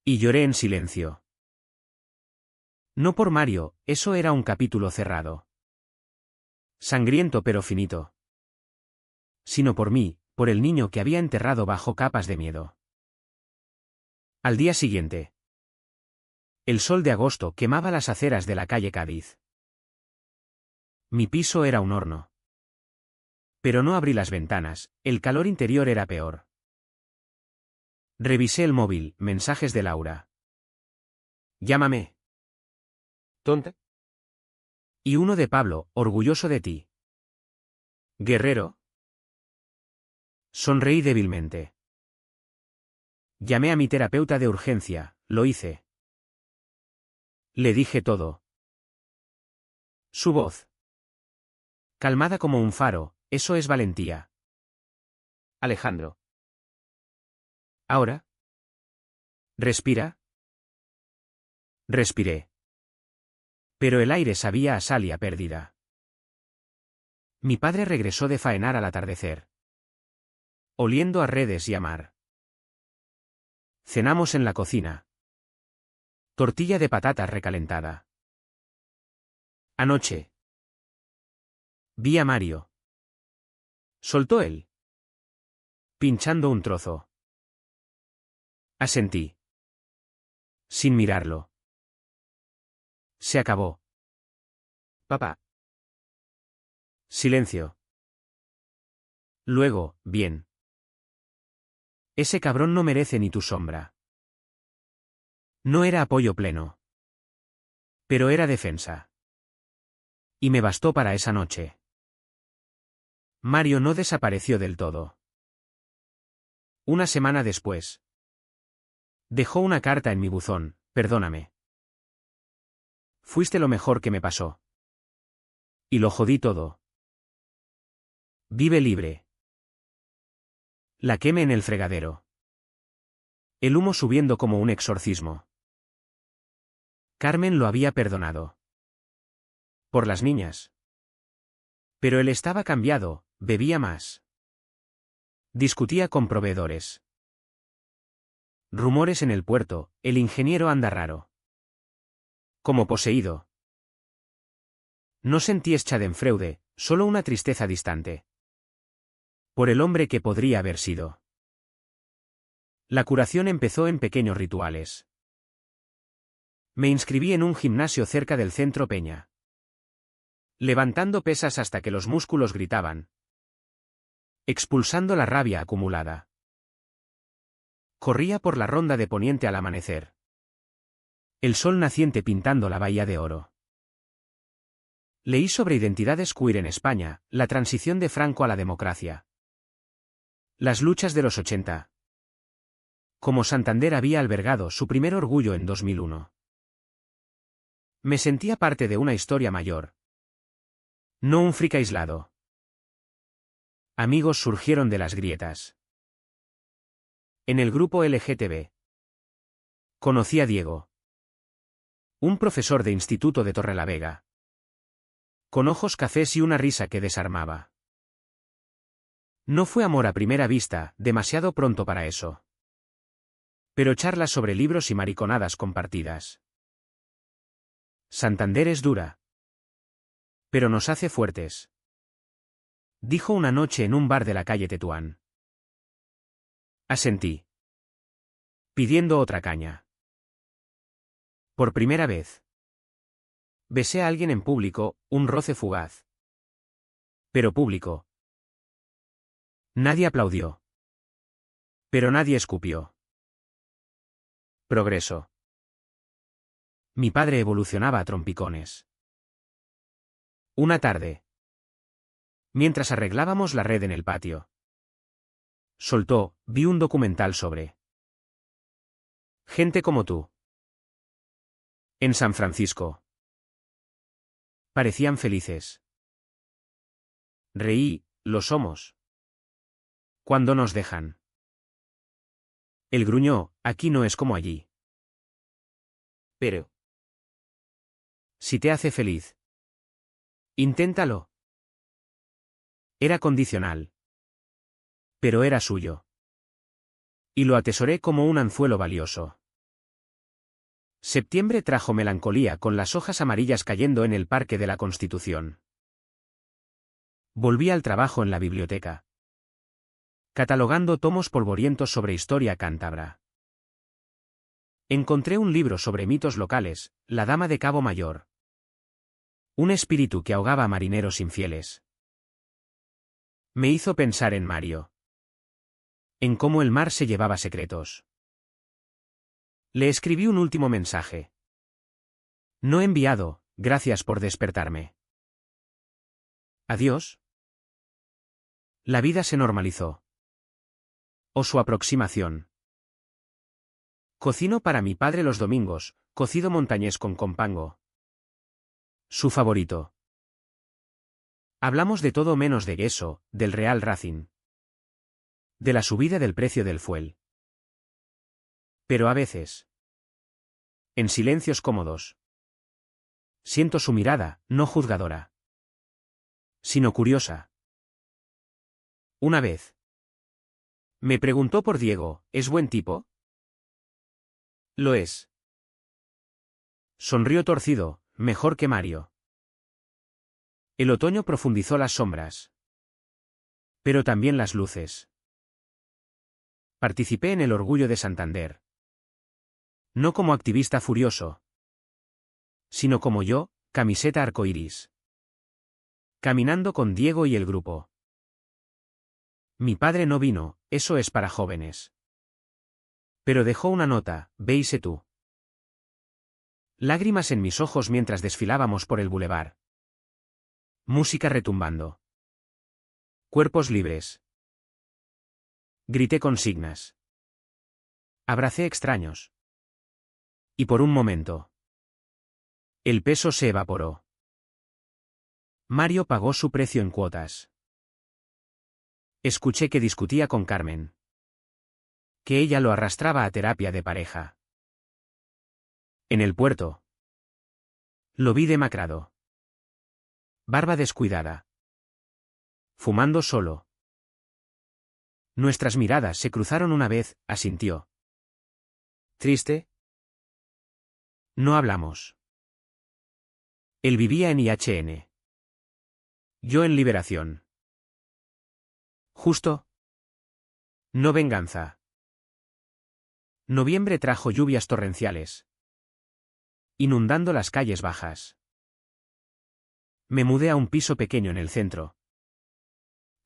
Y lloré en silencio. No por Mario, eso era un capítulo cerrado. Sangriento pero finito. Sino por mí, por el niño que había enterrado bajo capas de miedo. Al día siguiente. El sol de agosto quemaba las aceras de la calle Cádiz. Mi piso era un horno. Pero no abrí las ventanas, el calor interior era peor. Revisé el móvil, mensajes de Laura. Llámame. ¿Tonta? Y uno de Pablo, orgulloso de ti. Guerrero. Sonreí débilmente. Llamé a mi terapeuta de urgencia, lo hice. Le dije todo. Su voz. Calmada como un faro, eso es valentía. Alejandro. ¿Ahora? ¿Respira? Respiré. Pero el aire sabía a sal y a pérdida. Mi padre regresó de faenar al atardecer. Oliendo a redes y a mar. Cenamos en la cocina. Tortilla de patatas recalentada. Anoche. Vi a Mario. Soltó él. Pinchando un trozo. Asentí. Sin mirarlo. Se acabó. Papá. Silencio. Luego, bien. Ese cabrón no merece ni tu sombra. No era apoyo pleno. Pero era defensa. Y me bastó para esa noche. Mario no desapareció del todo. Una semana después. Dejó una carta en mi buzón, perdóname. Fuiste lo mejor que me pasó. Y lo jodí todo. Vive libre. La queme en el fregadero. El humo subiendo como un exorcismo. Carmen lo había perdonado. Por las niñas. Pero él estaba cambiado, bebía más. Discutía con proveedores. Rumores en el puerto, el ingeniero anda raro. Como poseído. No sentí Schadenfreude, solo una tristeza distante. Por el hombre que podría haber sido. La curación empezó en pequeños rituales. Me inscribí en un gimnasio cerca del centro Peña. Levantando pesas hasta que los músculos gritaban. expulsando la rabia acumulada. Corría por la ronda de Poniente al amanecer. El sol naciente pintando la bahía de oro. Leí sobre identidades queer en España, la transición de Franco a la democracia. Las luchas de los 80. Como Santander había albergado su primer orgullo en 2001. Me sentía parte de una historia mayor. No un freak aislado. Amigos surgieron de las grietas. En el grupo LGTB. Conocí a Diego. Un profesor de instituto de Torrelavega. Con ojos cafés y una risa que desarmaba. No fue amor a primera vista, demasiado pronto para eso. Pero charlas sobre libros y mariconadas compartidas. Santander es dura. Pero nos hace fuertes. Dijo una noche en un bar de la calle Tetuán. Asentí. Pidiendo otra caña. Por primera vez. Besé a alguien en público, un roce fugaz. Pero público. Nadie aplaudió. Pero nadie escupió. Progreso. Mi padre evolucionaba a trompicones. Una tarde. Mientras arreglábamos la red en el patio. Soltó, vi un documental sobre gente como tú. En San Francisco. Parecían felices. Reí, lo somos. Cuando nos dejan. Él gruñó, aquí no es como allí. Pero. Si te hace feliz. Inténtalo. Era condicional. Pero era suyo. Y lo atesoré como un anzuelo valioso. Septiembre trajo melancolía con las hojas amarillas cayendo en el Parque de la Constitución. Volví al trabajo en la biblioteca. Catalogando tomos polvorientos sobre historia cántabra. Encontré un libro sobre mitos locales, La Dama de Cabo Mayor. Un espíritu que ahogaba a marineros infieles. Me hizo pensar en Mario. En cómo el mar se llevaba secretos. Le escribí un último mensaje. No enviado, gracias por despertarme. Adiós. La vida se normalizó. O su aproximación. Cocino para mi padre los domingos, cocido montañés con compango. Su favorito. Hablamos de todo menos de eso, del Real Racing. De la subida del precio del fuel. Pero a veces. En silencios cómodos. Siento su mirada, no juzgadora. Sino curiosa. Una vez. Me preguntó por Diego, ¿es buen tipo? Lo es. Sonrió torcido, mejor que Mario. El otoño profundizó las sombras. Pero también las luces. Participé en el orgullo de Santander. No como activista furioso. Sino como yo, camiseta arcoíris. Caminando con Diego y el grupo. Mi padre no vino, eso es para jóvenes. Pero dejó una nota, veise tú. Lágrimas en mis ojos mientras desfilábamos por el bulevar. Música retumbando. Cuerpos libres. Grité consignas. Abracé extraños. Y por un momento. El peso se evaporó. Mario pagó su precio en cuotas. Escuché que discutía con Carmen. Que ella lo arrastraba a terapia de pareja. En el puerto. Lo vi demacrado. Barba descuidada. Fumando solo. Nuestras miradas se cruzaron una vez, asintió. ¿Triste? No hablamos. Él vivía en IHN. Yo en Liberación. Justo. No venganza. Noviembre trajo lluvias torrenciales. Inundando las calles bajas. Me mudé a un piso pequeño en el centro.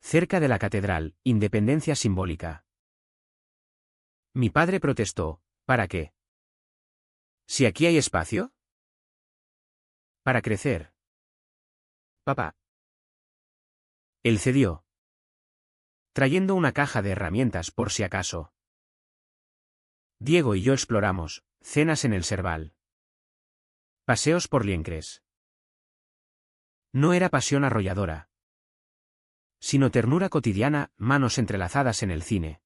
Cerca de la catedral, independencia simbólica. Mi padre protestó, ¿para qué? Si aquí hay espacio. Para crecer. Papá. Él cedió, trayendo una caja de herramientas por si acaso. Diego y yo exploramos, cenas en el Serval. Paseos por Liencres. No era pasión arrolladora, sino ternura cotidiana, manos entrelazadas en el cine.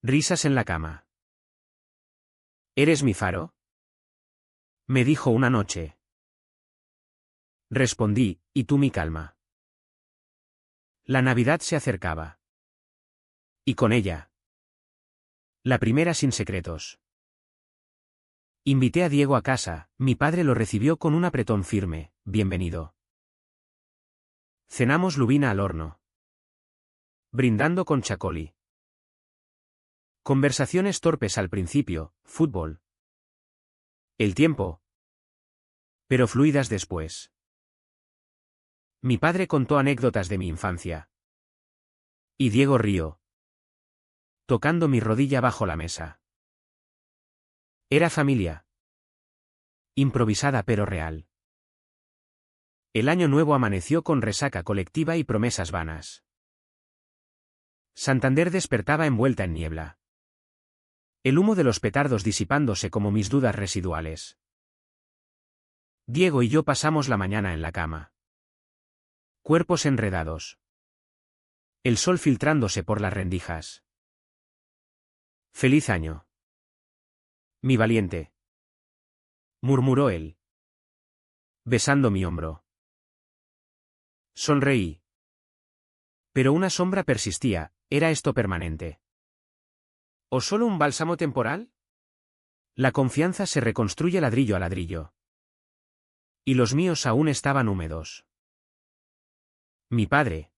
Risas en la cama. ¿Eres mi faro? Me dijo una noche. Respondí, y tú mi calma. La Navidad se acercaba. Y con ella. La primera sin secretos. Invité a Diego a casa, mi padre lo recibió con un apretón firme, bienvenido. Cenamos lubina al horno. Brindando con chacoli. Conversaciones torpes al principio, fútbol. El tiempo. Pero fluidas después. Mi padre contó anécdotas de mi infancia. Y Diego rió, tocando mi rodilla bajo la mesa. Era familia. Improvisada pero real. El año nuevo amaneció con resaca colectiva y promesas vanas. Santander despertaba envuelta en niebla. El humo de los petardos disipándose como mis dudas residuales. Diego y yo pasamos la mañana en la cama. Cuerpos enredados. El sol filtrándose por las rendijas. Feliz año. Mi valiente. Murmuró él, besando mi hombro. Sonreí. Pero una sombra persistía, ¿era esto permanente? ¿O solo un bálsamo temporal? La confianza se reconstruye ladrillo a ladrillo. Y los míos aún estaban húmedos. Mi padre.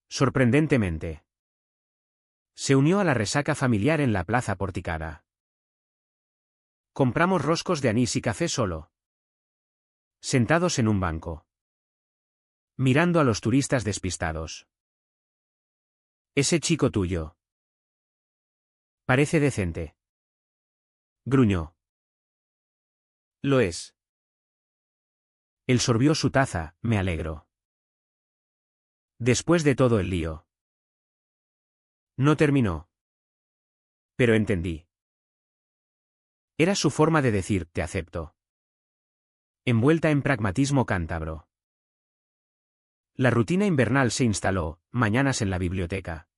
Sorprendentemente. Se unió a la resaca familiar en la plaza porticada. Compramos roscos de anís y café solo. Sentados en un banco. Mirando a los turistas despistados. Ese chico tuyo. Parece decente. Gruñó. Lo es. Él sorbió su taza, me alegro. Después de todo el lío. No terminó. Pero entendí. Era su forma de decir, te acepto. Envuelta en pragmatismo cántabro. La rutina invernal se instaló, mañanas en la biblioteca.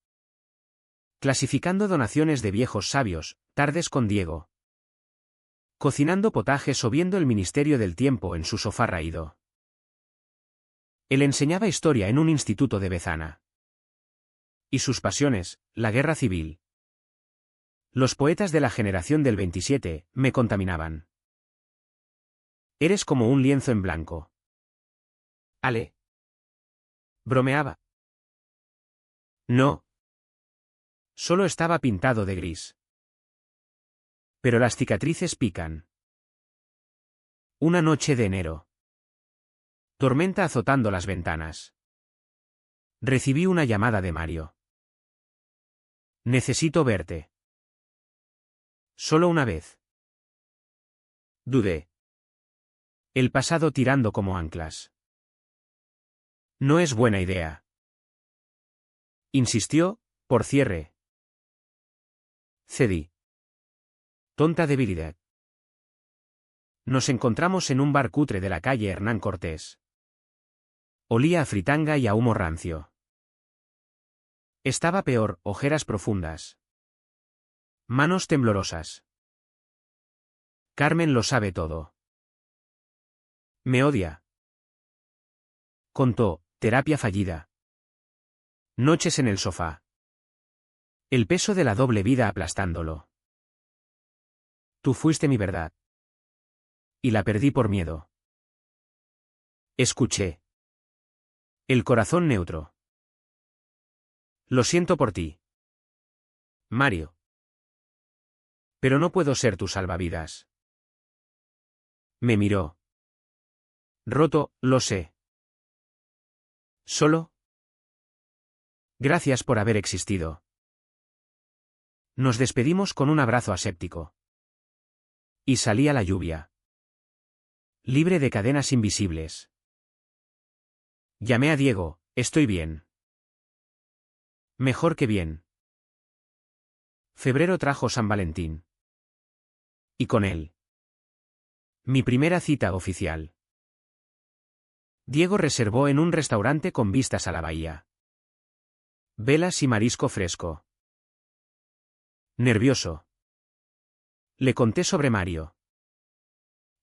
Clasificando donaciones de viejos sabios, tardes con Diego. Cocinando potajes o viendo el Ministerio del Tiempo en su sofá raído. Él enseñaba historia en un instituto de Bezana. Y sus pasiones, la guerra civil. Los poetas de la generación del 27, me contaminaban. Eres como un lienzo en blanco. Ale. Bromeaba. No. Solo estaba pintado de gris. Pero las cicatrices pican. Una noche de enero. Tormenta azotando las ventanas. Recibí una llamada de Mario. Necesito verte. Solo una vez. Dudé. El pasado tirando como anclas. No es buena idea. Insistió, por cierre. Cedí. Tonta debilidad. Nos encontramos en un bar cutre de la calle Hernán Cortés. Olía a fritanga y a humo rancio. Estaba peor, ojeras profundas. Manos temblorosas. Carmen lo sabe todo. Me odia. Contó, terapia fallida. Noches en el sofá. El peso de la doble vida aplastándolo. Tú fuiste mi verdad. Y la perdí por miedo. Escuché. El corazón neutro. Lo siento por ti. Mario. Pero no puedo ser tu salvavidas. Me miró. Roto, lo sé. Solo. Gracias por haber existido. Nos despedimos con un abrazo aséptico. Y salí a la lluvia. Libre de cadenas invisibles. Llamé a Diego, estoy bien. Mejor que bien. Febrero trajo San Valentín. Y con él. Mi primera cita oficial. Diego reservó en un restaurante con vistas a la bahía. Velas y marisco fresco. Nervioso. Le conté sobre Mario.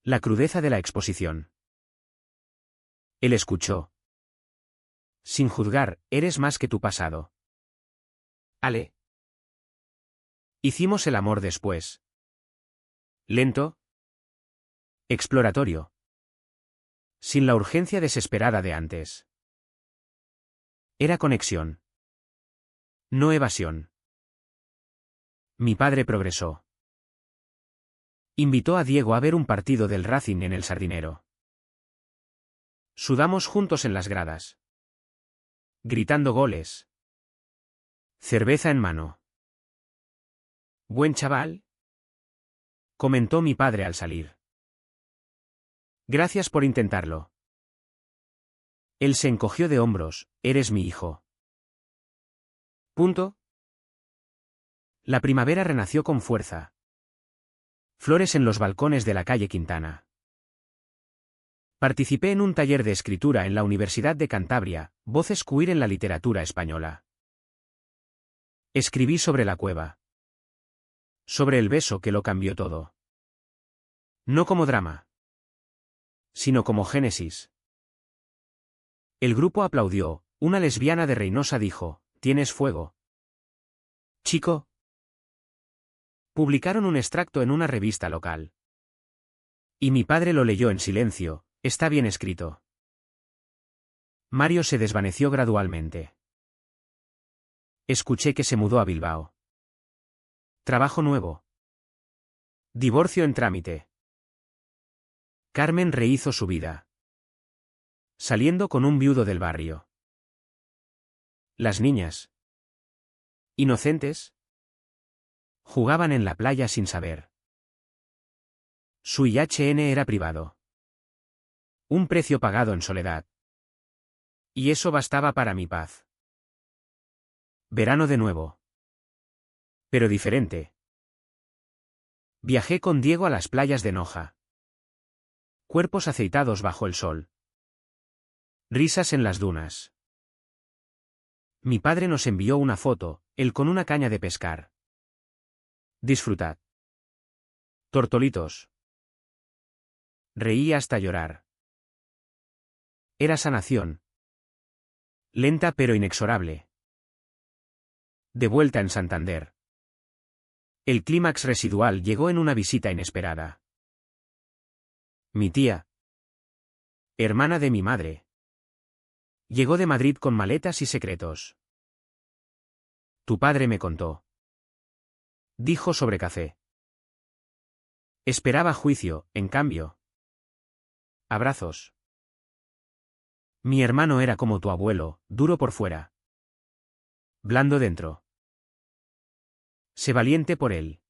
La crudeza de la exposición. Él escuchó. Sin juzgar, eres más que tu pasado. Ale. Hicimos el amor después. Lento. Exploratorio. Sin la urgencia desesperada de antes. Era conexión. No evasión. Mi padre progresó. Invitó a Diego a ver un partido del Racing en el Sardinero. Sudamos juntos en las gradas. Gritando goles. Cerveza en mano. Buen chaval, comentó mi padre al salir. Gracias por intentarlo. Él se encogió de hombros, eres mi hijo. Punto. La primavera renació con fuerza. Flores en los balcones de la calle Quintana. Participé en un taller de escritura en la Universidad de Cantabria, voces queer en la literatura española. Escribí sobre la cueva. Sobre el beso que lo cambió todo. No como drama, sino como génesis. El grupo aplaudió, una lesbiana de Reynosa dijo, ¿tienes fuego? Chico. Publicaron un extracto en una revista local. Y mi padre lo leyó en silencio, está bien escrito. Mario se desvaneció gradualmente. Escuché que se mudó a Bilbao. Trabajo nuevo. Divorcio en trámite. Carmen rehizo su vida. Saliendo con un viudo del barrio. Las niñas. Inocentes. Jugaban en la playa sin saber. Su IHN era privado. Un precio pagado en soledad. Y eso bastaba para mi paz. Verano de nuevo. Pero diferente. Viajé con Diego a las playas de Noja. Cuerpos aceitados bajo el sol. Risas en las dunas. Mi padre nos envió una foto, él con una caña de pescar. Disfrutad. Tortolitos. Reí hasta llorar. Era sanación. Lenta pero inexorable. De vuelta en Santander. El clímax residual llegó en una visita inesperada. Mi tía, hermana de mi madre, llegó de Madrid con maletas y secretos. Tu padre me contó. Dijo sobre café. Esperaba juicio, en cambio. Abrazos. Mi hermano era como tu abuelo, duro por fuera. Blando dentro. Sé valiente por él.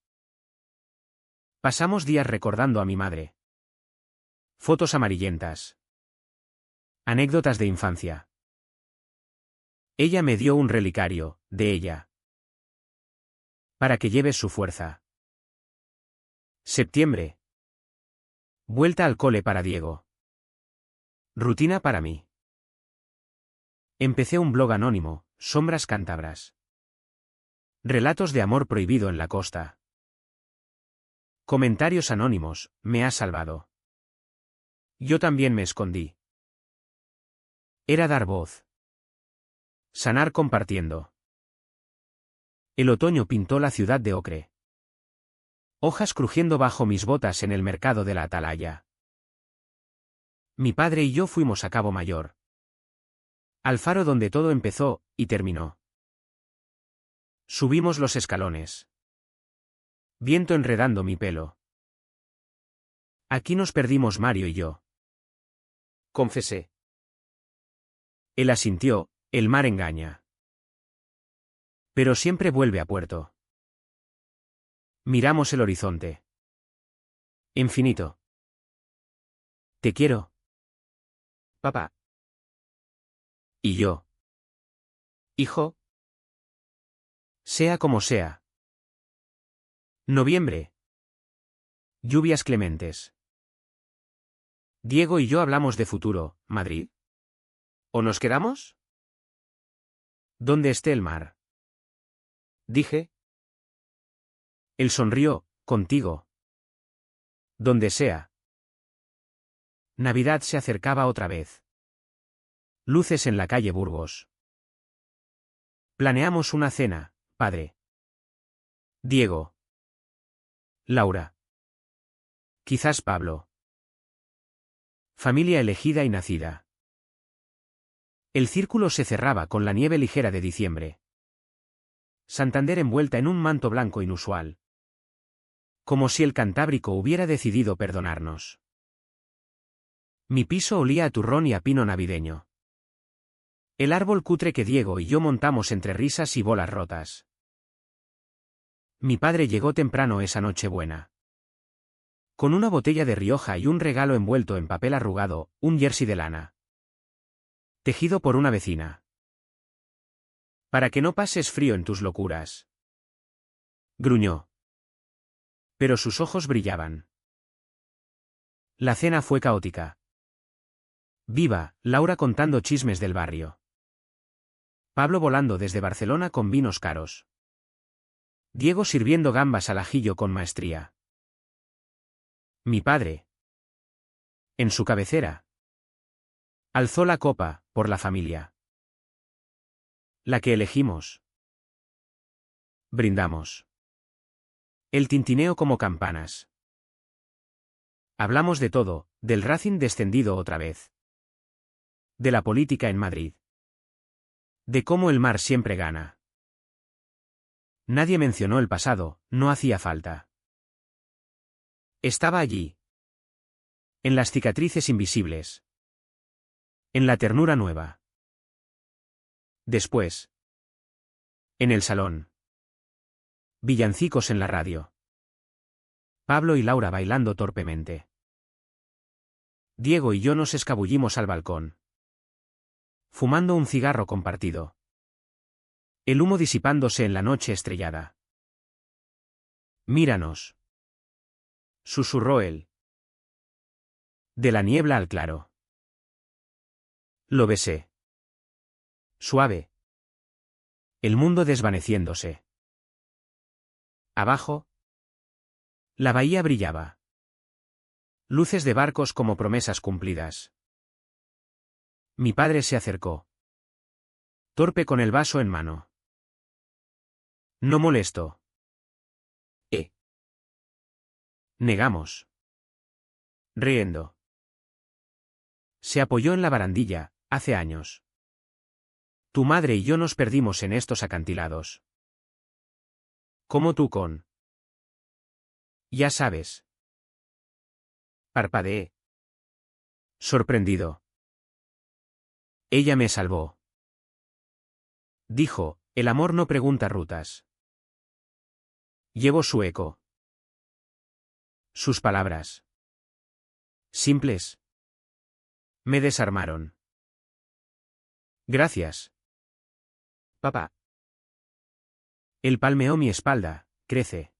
Pasamos días recordando a mi madre. Fotos amarillentas. Anécdotas de infancia. Ella me dio un relicario, de ella. Para que lleves su fuerza. Septiembre. Vuelta al cole para Diego. Rutina para mí. Empecé un blog anónimo, Sombras Cántabras. Relatos de amor prohibido en la costa. Comentarios anónimos, me has salvado. Yo también me escondí. Era dar voz. Sanar compartiendo. El otoño pintó la ciudad de ocre. Hojas crujiendo bajo mis botas en el mercado de la Atalaya. Mi padre y yo fuimos a Cabo Mayor. Al faro donde todo empezó, y terminó. Subimos los escalones. Viento enredando mi pelo. Aquí nos perdimos Mario y yo. Confesé. Él asintió, el mar engaña. Pero siempre vuelve a puerto. Miramos el horizonte. Infinito. Te quiero. Papá. ¿Y yo? Hijo. Sea como sea. Noviembre. Lluvias clementes. Diego y yo hablamos de futuro, Madrid. ¿O nos quedamos? ¿Dónde esté el mar? Dije. Él sonrió, contigo. Donde sea. Navidad se acercaba otra vez. Luces en la calle Burgos. Planeamos una cena, padre. Diego. Laura. Quizás Pablo. Familia elegida y nacida. El círculo se cerraba con la nieve ligera de diciembre. Santander envuelta en un manto blanco inusual. Como si el Cantábrico hubiera decidido perdonarnos. Mi piso olía a turrón y a pino navideño. El árbol cutre que Diego y yo montamos entre risas y bolas rotas. Mi padre llegó temprano esa Nochebuena. Con una botella de Rioja y un regalo envuelto en papel arrugado, un jersey de lana. Tejido por una vecina. Para que no pases frío en tus locuras. Gruñó. Pero sus ojos brillaban. La cena fue caótica. Viva, Laura contando chismes del barrio. Pablo volando desde Barcelona con vinos caros. Diego sirviendo gambas al ajillo con maestría. Mi padre. En su cabecera. Alzó la copa, por la familia. La que elegimos. Brindamos. El tintineo como campanas. Hablamos de todo, del Racing descendido otra vez. De la política en Madrid. De cómo el mar siempre gana. Nadie mencionó el pasado, no hacía falta. Estaba allí. En las cicatrices invisibles. En la ternura nueva. Después. En el salón. Villancicos en la radio. Pablo y Laura bailando torpemente. Diego y yo nos escabullimos al balcón. Fumando un cigarro compartido. El humo disipándose en la noche estrellada. Míranos. Susurró él. De la niebla al claro. Lo besé. Suave. El mundo desvaneciéndose. Abajo. La bahía brillaba. Luces de barcos como promesas cumplidas. Mi padre se acercó. Torpe con el vaso en mano. No molesto. Negamos. Riendo. Se apoyó en la barandilla, hace años. Tu madre y yo nos perdimos en estos acantilados. Como tú con. Ya sabes. Parpadeé. Sorprendido. Ella me salvó. Dijo, el amor no pregunta rutas. Llevo su eco. Sus palabras. Simples. Me desarmaron. Gracias. Papá. Él palmeó mi espalda, crece.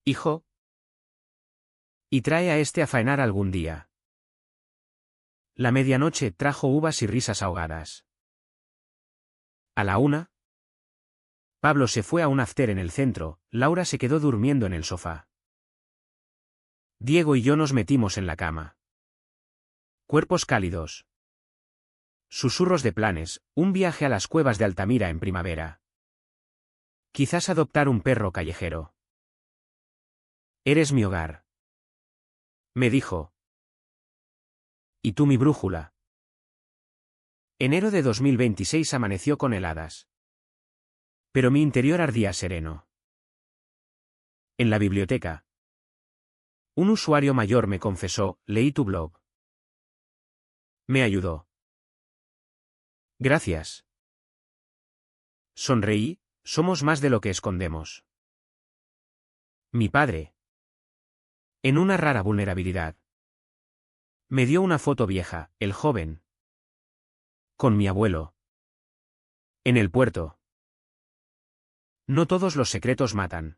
Hijo. Y trae a este a faenar algún día. La medianoche trajo uvas y risas ahogadas. A la 1. Pablo se fue a un after en el centro, Laura se quedó durmiendo en el sofá. Diego y yo nos metimos en la cama. Cuerpos cálidos. Susurros de planes, un viaje a las cuevas de Altamira en primavera. Quizás adoptar un perro callejero. Eres mi hogar. Me dijo. Y tú mi brújula. Enero de 2026 amaneció con heladas. Pero mi interior ardía sereno. En la biblioteca. Un usuario mayor me confesó, leí tu blog. Me ayudó. Gracias. Sonreí, Somos más de lo que escondemos. Mi padre, en una rara vulnerabilidad, me dio una foto vieja, el joven, con mi abuelo, en el puerto. No todos los secretos matan,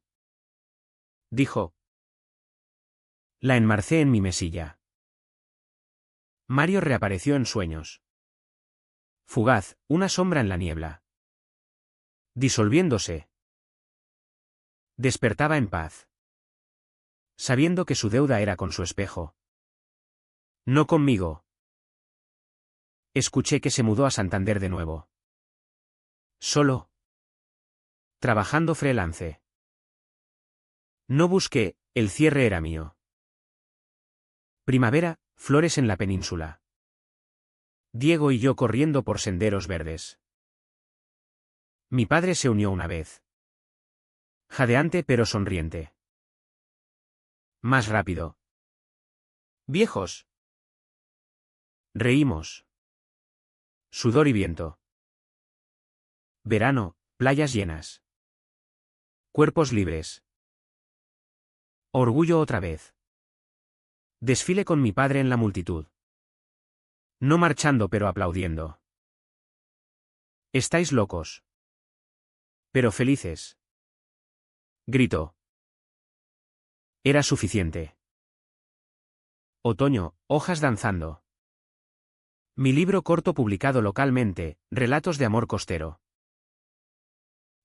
dijo. La enmarcé en mi mesilla. Mario reapareció en sueños. Fugaz, una sombra en la niebla. Disolviéndose. Despertaba en paz, sabiendo que su deuda era con su espejo. No conmigo. Escuché que se mudó a Santander de nuevo. Solo. Trabajando freelance. No busqué, el cierre era mío. Primavera, flores en la península. Diego y yo corriendo por senderos verdes. Mi padre se unió una vez. Jadeante pero sonriente. Más rápido. Viejos. Reímos. Sudor y viento. Verano, playas llenas. Cuerpos libres. Orgullo otra vez. Desfile con mi padre en la multitud. No marchando pero aplaudiendo. Estáis locos. Pero felices. Gritó. Era suficiente. Otoño, hojas danzando. Mi libro corto publicado localmente, Relatos de amor costero.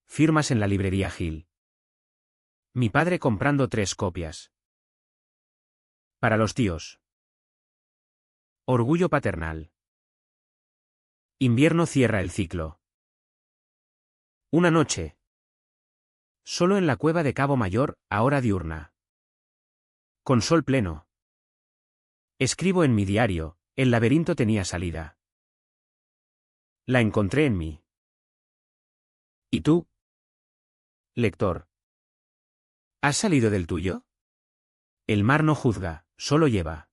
Firmas en la librería Gil. Mi padre comprando 3 copias. Para los tíos. Orgullo paternal. Invierno cierra el ciclo. Una noche. Solo en la cueva de Cabo Mayor, a hora diurna. Con sol pleno. Escribo en mi diario, el laberinto tenía salida. La encontré en mí. ¿Y tú? Lector. ¿Has salido del tuyo? El mar no juzga, solo lleva.